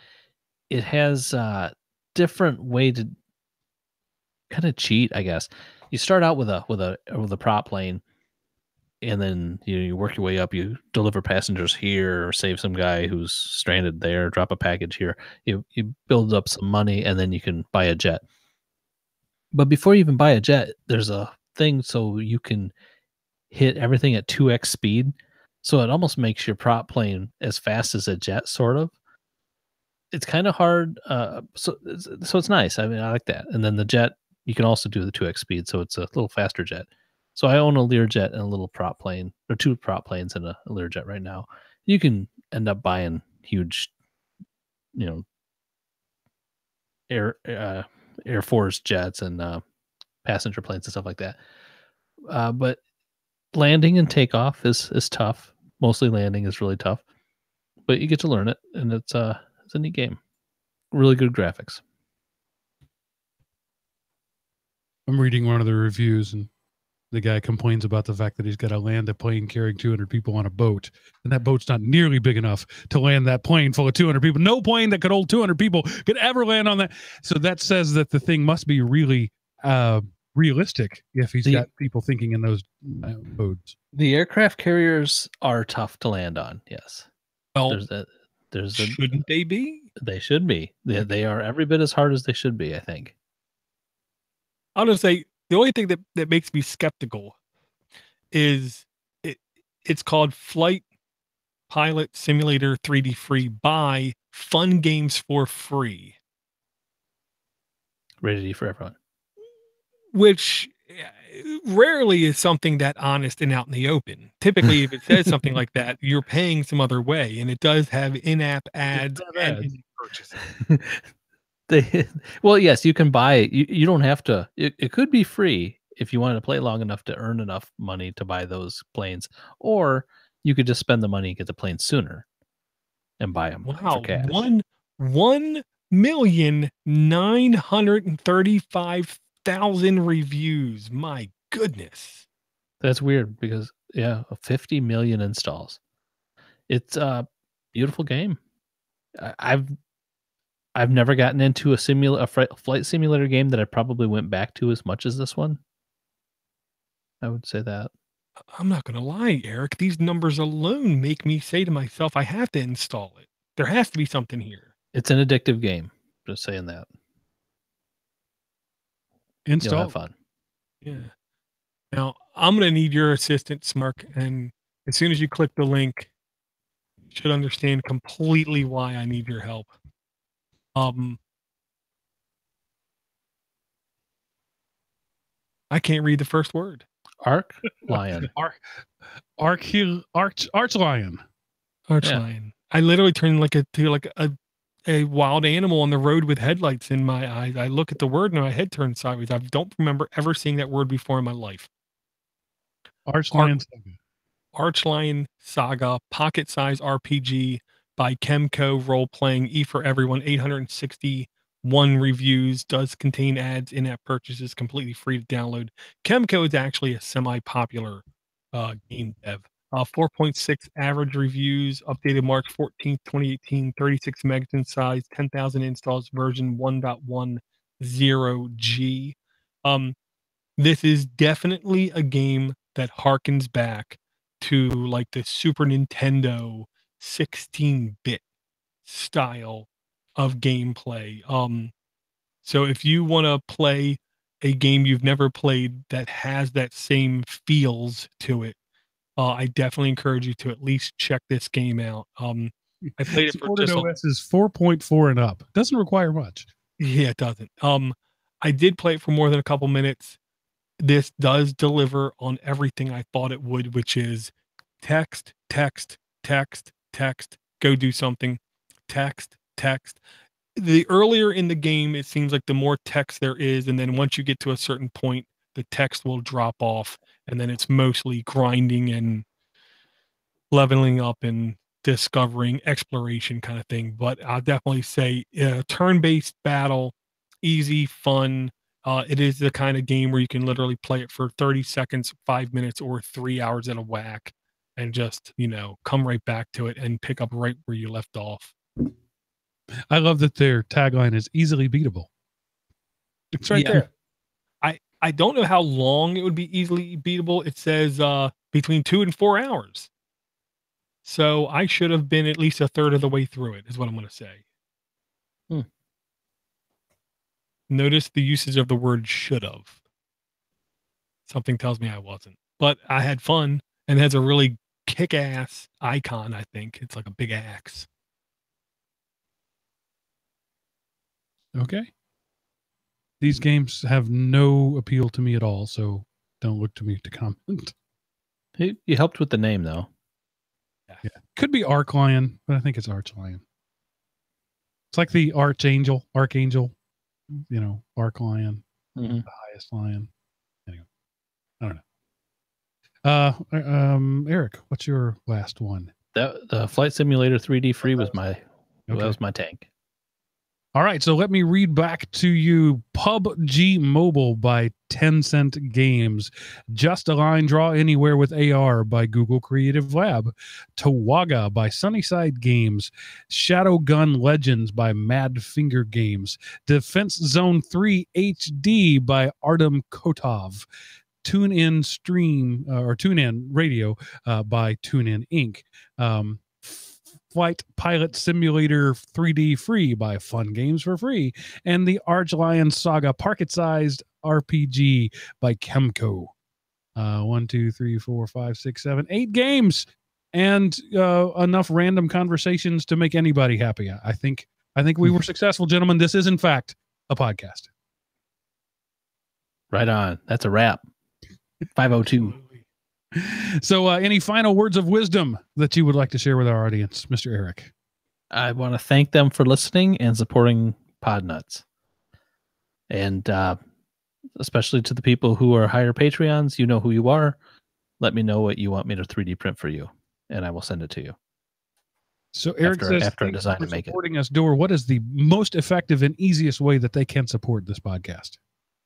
It has a different way to kind of cheat, I guess. You start out with a prop plane, and then you work your way up. You deliver passengers here, or save some guy who's stranded there, drop a package here. You build up some money, and then you can buy a jet. But before you even buy a jet, there's a thing so you can hit everything at 2x speed. So it almost makes your prop plane as fast as a jet, sort of. It's kind of hard. So it's nice. I mean, I like that. And then the jet, you can also do the 2x speed, so it's a little faster jet. So I own a Learjet and a little prop plane, or two prop planes and a Learjet right now. You can end up buying huge, Air Force jets and passenger planes and stuff like that. But landing and takeoff is tough. Mostly landing is really tough, but you get to learn it, and it's a neat game. Really good graphics. I'm reading one of the reviews, and the guy complains about the fact that he's got to land a plane carrying 200 people on a boat, and that boat's not nearly big enough to land that plane full of 200 people. No plane that could hold 200 people could ever land on that. So that says that the thing must be really realistic if he's got people thinking in those modes. The aircraft carriers are tough to land on. Yes. Well, there's shouldn't they be? They should be. They are every bit as hard as they should be, I think. I'll just say the only thing that makes me skeptical is it's called Flight Pilot Simulator 3D Free by Fun Games for Free. Rated for everyone. Which rarely is something that honest and out in the open. Typically, if it says something like that, you're paying some other way, and it does have in-app ads and in-app purchases. Well, yes, you can buy it. You don't have to. It could be free if you wanted to play long enough to earn enough money to buy those planes, or you could just spend the money and get the planes sooner and buy them for cash. 1,935,000 reviews. My goodness. That's weird because 50 million installs. It's a beautiful game. I've never gotten into a flight simulator game that I probably went back to as much as this one. I would say that. I'm not going to lie, Eric. These numbers alone make me say to myself, I have to install it. There has to be something here. It's an addictive game. Just saying that. Install. You'll have fun. Yeah. Now, I'm going to need your assistance, Mark. And as soon as you click the link, you should understand completely why I need your help. I can't read the first word. Archlion. Archlion. Archlion. Yeah. I literally turn like a wild animal on the road with headlights in my eyes. I look at the word and my head turns sideways. I don't remember ever seeing that word before in my life. Archlion Saga. Archlion Saga, pocket-size RPG by Chemco, role-playing, E for everyone, 861 reviews, does contain ads, in-app purchases, completely free to download. Chemco is actually a semi-popular game dev. 4.6 average reviews, updated March 14th, 2018, 36 megs in size, 10,000 installs, version 1.10G. This is definitely a game that harkens back to like the Super Nintendo 16-bit style of gameplay. So if you want to play a game you've never played that has that same feels to it, I definitely encourage you to at least check this game out. I played it for just OS is 4.4 and up. Doesn't require much. Yeah, it doesn't. I did play it for more than a couple minutes. This does deliver on everything I thought it would, which is text, text, text, text, go do something, text, text. The earlier in the game, it seems like the more text there is, and then once you get to a certain point, the text will drop off, and then it's mostly grinding and leveling up and discovering exploration kind of thing. But I'll definitely say turn-based battle, easy, fun. It is the kind of game where you can literally play it for 30 seconds, 5 minutes, or 3 hours at a whack and just, come right back to it and pick up right where you left off. I love that their tagline is easily beatable. It's right there. I don't know how long it would be easily beatable. It says between 2 and 4 hours. So I should have been at least a third of the way through it, is what I'm going to say. Notice the usage of the word should have. Something tells me I wasn't. But I had fun, and it has a really kick-ass icon, I think. It's like a big axe. Okay. These games have no appeal to me at all, so don't look to me to comment. You helped with the name, though. Yeah. Could be Archlion, but I think it's Archlion. It's like the Archangel, Archlion, the highest lion. Anyway, I don't know. Eric, what's your last one? The Flight Simulator 3D Free was my tank. All right, so let me read back to you. PUBG Mobile by Tencent Games. Just a Line Draw Anywhere with AR by Google Creative Lab. Towaga by Sunnyside Games. Shadowgun Legends by Mad Finger Games. Defense Zone 3 HD by Artem Kotov. TuneIn Stream or TuneIn Radio by TuneIn Inc. Flight Pilot Simulator 3D Free by Fun Games for Free, and the Archlion Saga Pocket-Sized RPG by Chemco. 1, 2, 3, 4, 5, 6, 7, 8 games, and enough random conversations to make anybody happy. I think we were successful, gentlemen. This is in fact a podcast. Right on. That's a wrap. 502. So any final words of wisdom that you would like to share with our audience, Mr. Eric? I want to thank them for listening and supporting Podnutz. And especially to the people who are higher Patreons, you know who you are. Let me know what you want me to 3D print for you, and I will send it to you. So Eric says, after I design to make it. Supporting us, Door, what is the most effective and easiest way that they can support this podcast?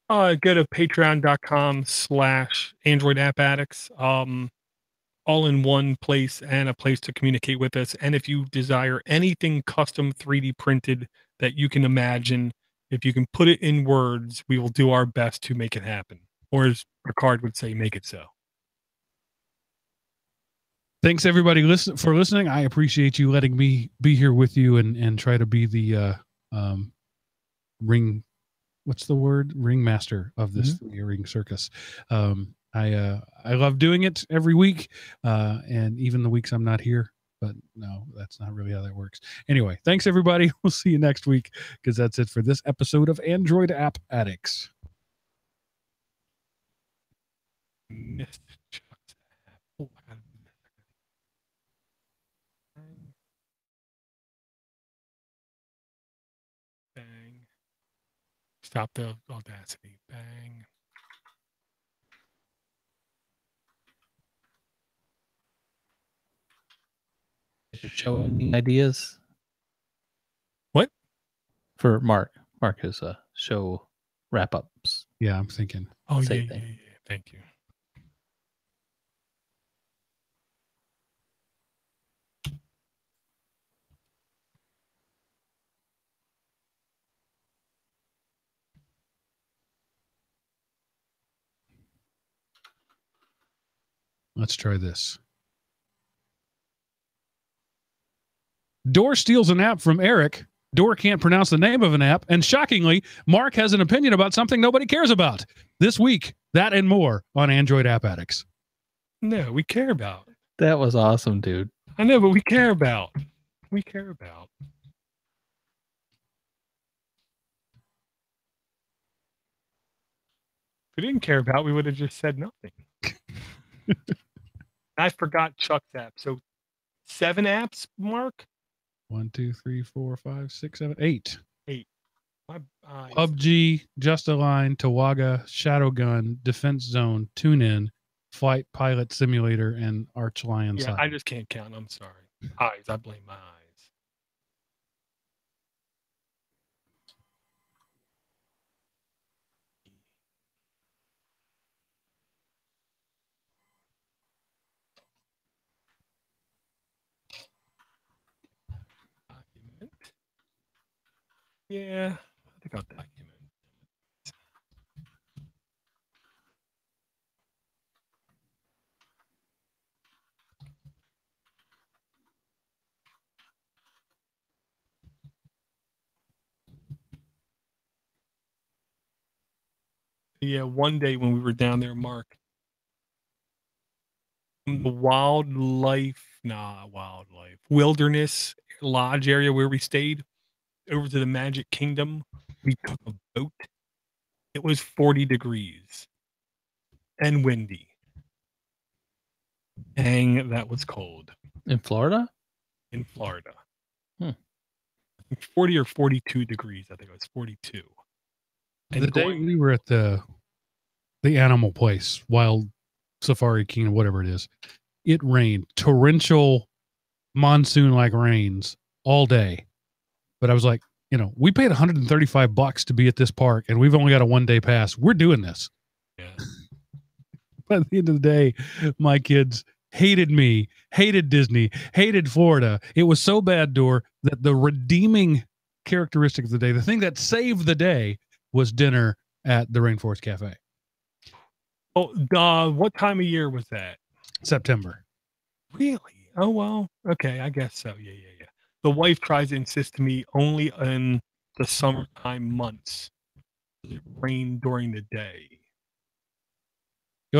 Go to patreon.com/Android App Addicts. All in one place and a place to communicate with us. And if you desire anything custom 3D printed that you can imagine, if you can put it in words, we will do our best to make it happen. Or as Ricard would say, make it so. Thanks everybody for listening. I appreciate you letting me be here with you and try to be the ringmaster of this ring circus. I love doing it every week, and even the weeks I'm not here. But no, that's not really how that works. Anyway, thanks everybody. We'll see you next week, because that's it for this episode of Android App Addicts. Bang. Stop the Audacity. Bang. Show any ideas? What? For Mark. Mark is show wrap-ups. Yeah, I'm thinking. Oh, Same yeah. thing. Thank you. Let's try this. Door steals an app from Eric. Door can't pronounce the name of an app. And shockingly, Mark has an opinion about something nobody cares about. This week, that and more on Android App Addicts. No, we care about. That was awesome, dude. I know, but we care about. We care about. If we didn't care about, we would have just said nothing. I forgot Chuck's app. So 7 apps, Mark? 1, 2, 3, 4, 5, 6, 7, 8. 8. My eyes. PUBG, Just a Line, Towaga, Shadowgun, Defense Zone, TuneIn, Flight Pilot Simulator, and Archlion. Yeah, I just can't count. I'm sorry. Eyes. I blame my eyes. Document. Yeah, I think I'll document. Yeah, one day when we were down there, Mark, the wilderness lodge area where we stayed, over to the Magic Kingdom, we took a boat. It was 40 degrees and windy. Dang, that was cold. In Florida? In Florida. Hmm. 40 or 42 degrees. I think it was 42. And the day we were at the animal place, Wild Safari Kingdom, whatever it is, it rained, torrential monsoon-like rains all day. But I was like, we paid $135 to be at this park, and we've only got a 1-day pass. We're doing this. Yeah. By the end of the day, my kids hated me, hated Disney, hated Florida. It was so bad, that the redeeming characteristic of the day, the thing that saved the day, was dinner at the Rainforest Cafe. Oh, what time of year was that? September. Really? Oh, well, okay, I guess so. Yeah. The wife tries to insist to me only in the summertime months. It rain during the day.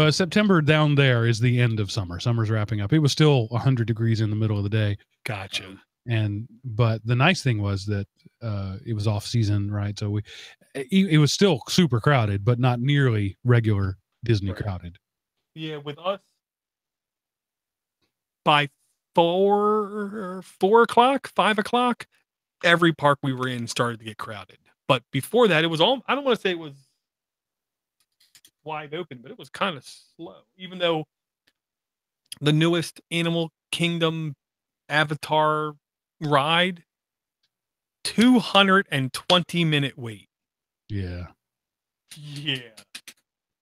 September down there is the end of summer. Summer's wrapping up. It was still 100 degrees in the middle of the day. Gotcha. But the nice thing was that it was off season, right? So it was still super crowded, but not nearly regular Disney crowded. Yeah, with us, by 4 o'clock, 5 o'clock, every park we were in started to get crowded. But before that, it was all, I don't want to say it was wide open, but it was kind of slow. Even though the newest Animal Kingdom Avatar ride, 220-minute wait. Yeah.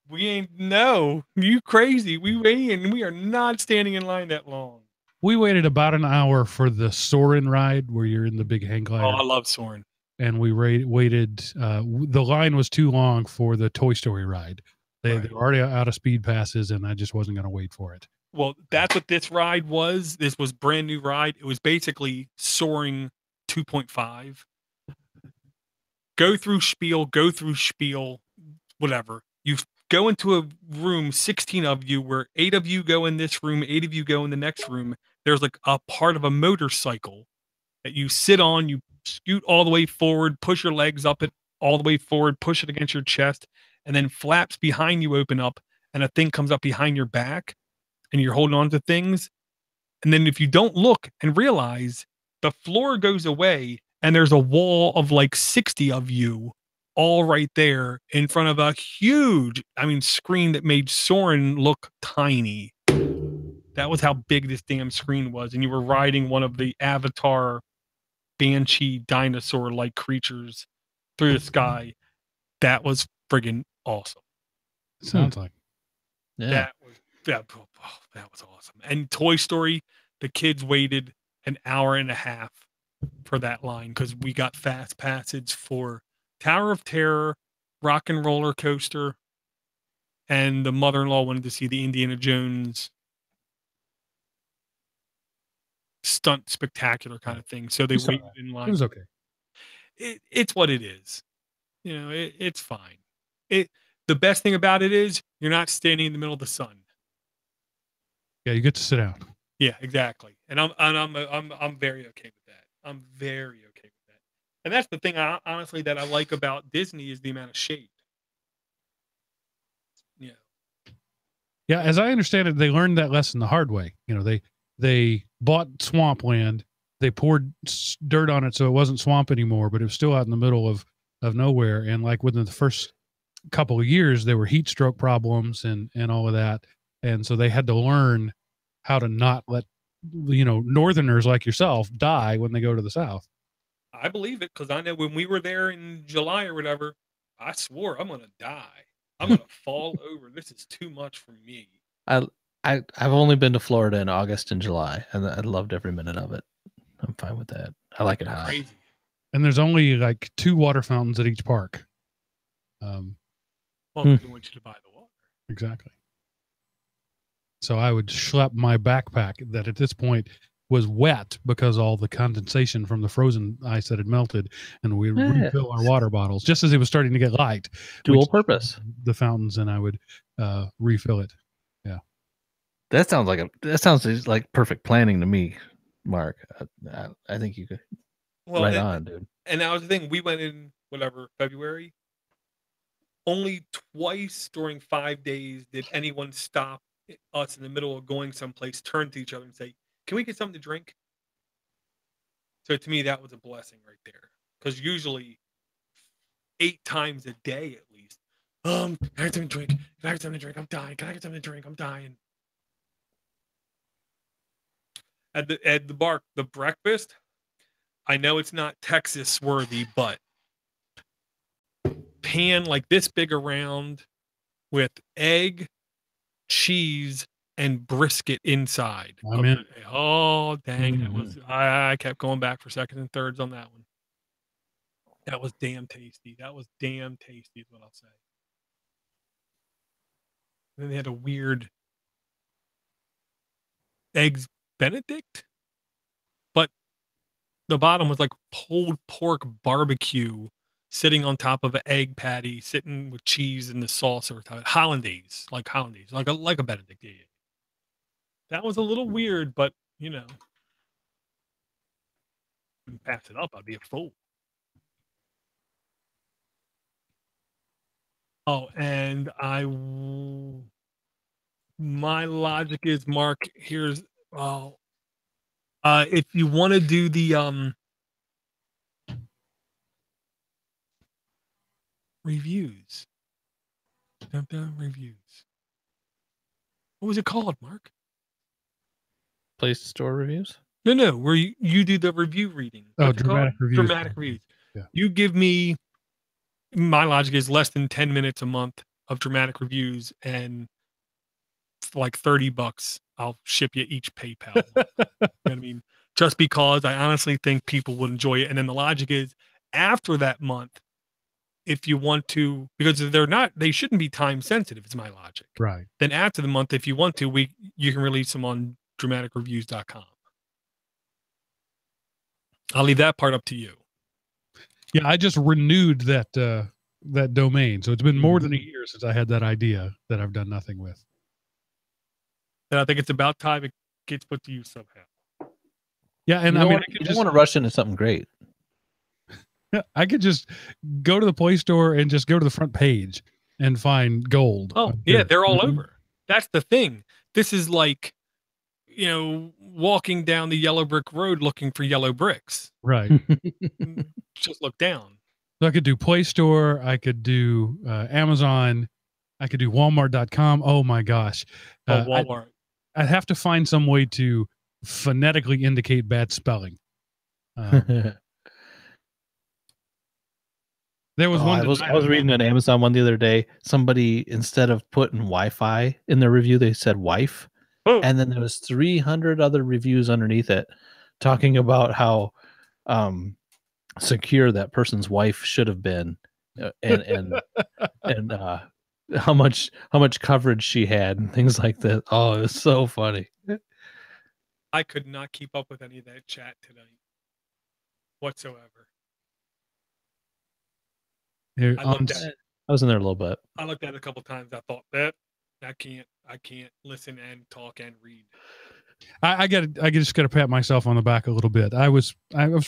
We ain't, no, you crazy. We are not standing in line that long. We waited about an hour for the Soarin' ride where you're in the big hang glider. Oh, I love Soarin'. And we waited. The line was too long for the Toy Story ride. They were already out of speed passes, and I just wasn't going to wait for it. Well, that's what this ride was. This was brand new ride. It was basically Soaring 2.5. Go through spiel, whatever. You go into a room, 16 of you, where 8 of you go in this room, 8 of you go in the next room. There's like a part of a motorcycle that you sit on, you scoot all the way forward, push your legs up it all the way forward, push it against your chest, and then flaps behind you open up, and a thing comes up behind your back, and you're holding on to things. And then if you don't look and realize, the floor goes away, and there's a wall of like 60 of you all right there in front of a huge, screen that made Soarin' look tiny. That was how big this damn screen was. And you were riding one of the Avatar Banshee dinosaur-like creatures through the sky. That was friggin' awesome. Sounds like. Yeah. That was awesome. And Toy Story, the kids waited an hour and a half for that line because we got fast passage for Tower of Terror, Rock and Roller Coaster, and the mother-in-law wanted to see the Indiana Jones stunt spectacular kind of thing. So they waited in line. It was okay. It's what it is. It's fine. The best thing about it is you're not standing in the middle of the sun. Yeah, you get to sit down. Yeah, exactly. And I'm very okay with that. I'm very okay with that. And that's the thing, honestly, that I like about Disney is the amount of shade. Yeah. Yeah, as I understand it, they learned that lesson the hard way. They bought swampland, they poured dirt on it so it wasn't swamp anymore, but it was still out in the middle of nowhere. And like within the first couple of years, there were heat stroke problems and all of that. And so they had to learn how to not let, northerners like yourself die when they go to the South. I believe it because I know when we were there in July or whatever, I swore I'm going to die. I'm going to fall over. This is too much for me. I've only been to Florida in August and July, and I loved every minute of it. I'm fine with that. I like it hot. Crazy. And there's only like 2 water fountains at each park. Well, they want you to buy the water. Exactly. So I would schlep my backpack that at this point was wet because all the condensation from the frozen ice that had melted, and we refill our water bottles just as it was starting to get light. Dual purpose. The fountains, and I would refill it. Yeah. That sounds like perfect planning to me, Mark. I think you could. Right on, dude. And that was the thing. We went in February. Only twice during 5 days did anyone stop us in the middle of going someplace, turn to each other and say, "Can we get something to drink?" So to me, that was a blessing right there. Because usually 8 times a day at least. Can I get something to drink? Can I get something to drink? I'm dying. Can I get something to drink? I'm dying. At the bar, the breakfast, I know it's not Texas worthy, but pan like this big around with egg, cheese, and brisket inside. I'm in. Oh, dang. That was, I kept going back for seconds and thirds on that one. That was damn tasty. That was damn tasty is what I'll say. And then they had a weird eggs Benedict, but the bottom was like pulled pork barbecue sitting on top of an egg patty, sitting with cheese and the sauce over top. Hollandaise, like a Benedict. Yeah. That was a little weird, but you know, pass it up, I'd be a fool. Oh, and my logic is, Mark, here's if you want to do the reviews. Reviews. What was it called, Mark? Place to store reviews? No, where you do the review reading. Oh, dramatic reviews. Dramatic reviews. Yeah. You give me, my logic is less than 10 minutes a month of dramatic reviews, and for like $30, I'll ship you each PayPal. You know what I mean? Just because I honestly think people would enjoy it. And then the logic is, after that month, if you want to, because they shouldn't be time sensitive, it's my logic. Right. Then after the month, if you want to, you can release them on dramaticreviews.com. I'll leave that part up to you. Yeah, I just renewed that domain, so it's been more than a year since I had that idea that I've done nothing with. And I think it's about time it gets put to use somehow. Yeah, and I don't want to rush into something great. I could just go to the Play Store and just go to the front page and find gold. Oh, yeah, they're all over. That's the thing. This is like, walking down the yellow brick road looking for yellow bricks. Right. Just look down. So I could do Play Store. I could do Amazon. I could do Walmart.com. Oh my gosh. Walmart. I'd have to find some way to phonetically indicate bad spelling. There was one. I was reading an Amazon one the other day. Somebody, instead of putting Wi-Fi in their review, they said wife. Oh. And then there was 300 other reviews underneath it talking about how secure that person's wife should have been, and how much coverage she had and things like that. Oh, it was so funny. I could not keep up with any of that chat tonight whatsoever. I was in there a little bit. I looked at it a couple times. I thought that I can't listen and talk and read. I just got to pat myself on the back a little bit. I was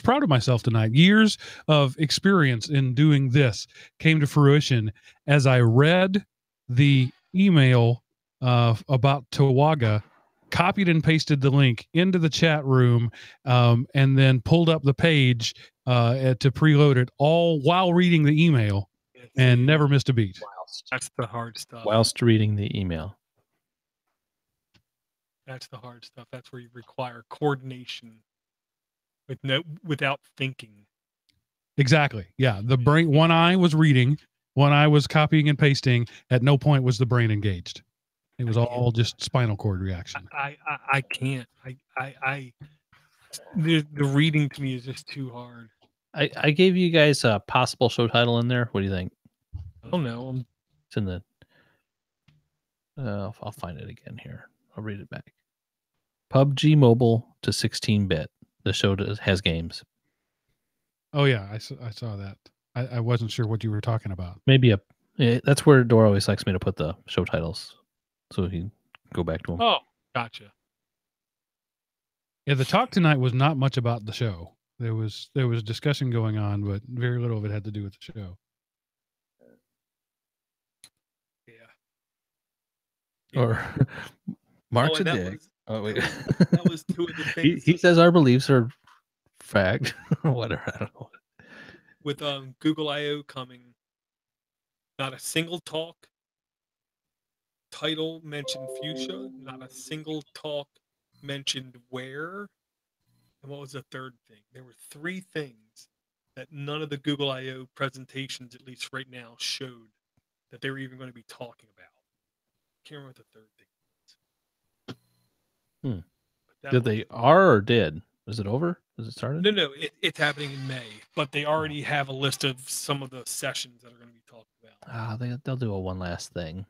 proud of myself tonight. Years of experience in doing this came to fruition as I read the email about Towaga, copied and pasted the link into the chat room, and then pulled up the page to preload it, all while reading the email, and never missed a beat. That's the hard stuff. Whilst reading the email. That's the hard stuff. That's where you require coordination without thinking. Exactly. Yeah. The brain, one eye was reading, one eye was copying and pasting. At no point was the brain engaged. It was all just spinal cord reaction. I can't. The reading to me is just too hard. I gave you guys a possible show title in there. What do you think? I don't know. It's in the. I'll find it again here. I'll read it back. PUBG Mobile to 16-bit. The show has games. Oh yeah, I saw that. I wasn't sure what you were talking about. Maybe that's where Dora always likes me to put the show titles, so he can go back to them. Oh, gotcha. Yeah, the talk tonight was not much about the show. There was discussion going on, but very little of it had to do with the show. Yeah. Or Mark's a dick. Wait. That was two of the things. He says our beliefs are fact. Whatever. I don't know. With Google I/O coming, not a single talk title mentioned fuchsia. Not a single talk mentioned where. And what was the third thing? There were three things that none of the Google I/O presentations, at least right now, showed that they were even going to be talking about. Can't remember what the third thing was. Did they are or did? Is it over? Is it started? No, it's happening in May, but they already have a list of some of the sessions that are going to be talked about. They'll do a one last thing.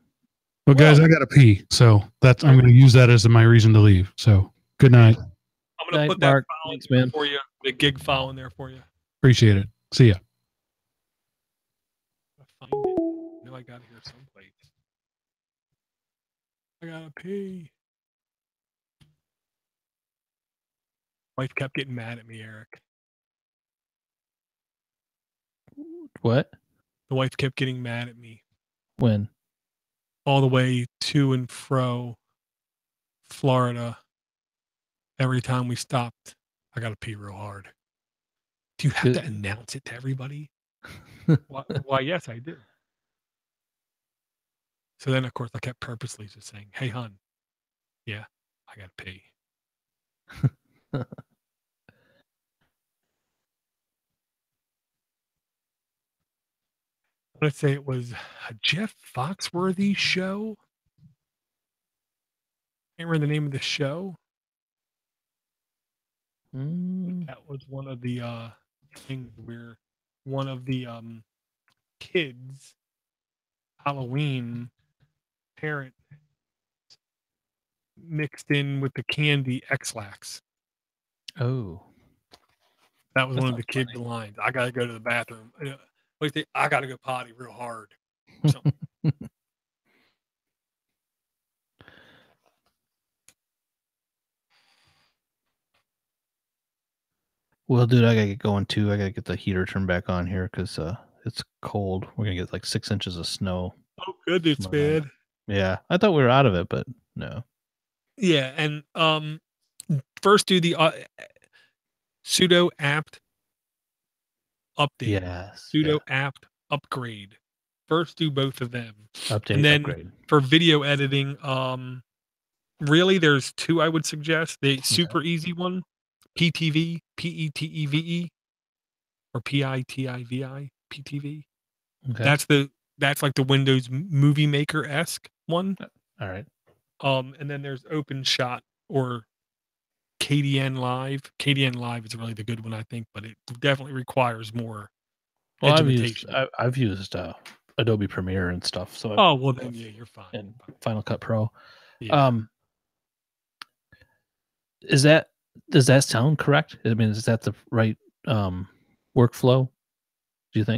Well, guys, I got to pee, so I'm going to use that as my reason to leave. So, good night. I'm going to put that file in there for you, the gig file in there for you. Appreciate it. See ya. I find it. I know I got it here someplace. I got to pee. Wife kept getting mad at me, Eric. What? The wife kept getting mad at me. When? All the way to and fro Florida. Every time we stopped, I got to pee real hard. Do you have to announce it to everybody? Why, yes, I do. So then, of course, I kept purposely just saying, hey, hon, yeah, I got to pee. Let's say it was a Jeff Foxworthy show. Can't remember the name of the show. That was one of the things where one of the kids' Halloween parent mixed in with the candy X-Lax. Oh. That was one of the kids' lines. I got to go to the bathroom. I got to go potty real hard. Well, dude, I gotta get going too. I gotta get the heater turned back on here because it's cold. We're gonna get like 6 inches of snow. Oh, goodness, man. Yeah, I thought we were out of it, but no. Yeah, and first do the sudo apt update. Yes. Sudo apt upgrade. First do both of them. Update, and then upgrade. For video editing, really there's two I would suggest. The super easy one, PTV, PETEVE, or PITIVI, PTV. Okay. That's like the Windows Movie Maker-esque one. All right. And then there's OpenShot or KDN Live. KDN Live is really the good one, I think, but it definitely requires more education. I've used Adobe Premiere and stuff. So well then yeah, you're fine. And Final Cut Pro. Yeah. Does that sound correct? I mean, is that the right workflow? Do you think?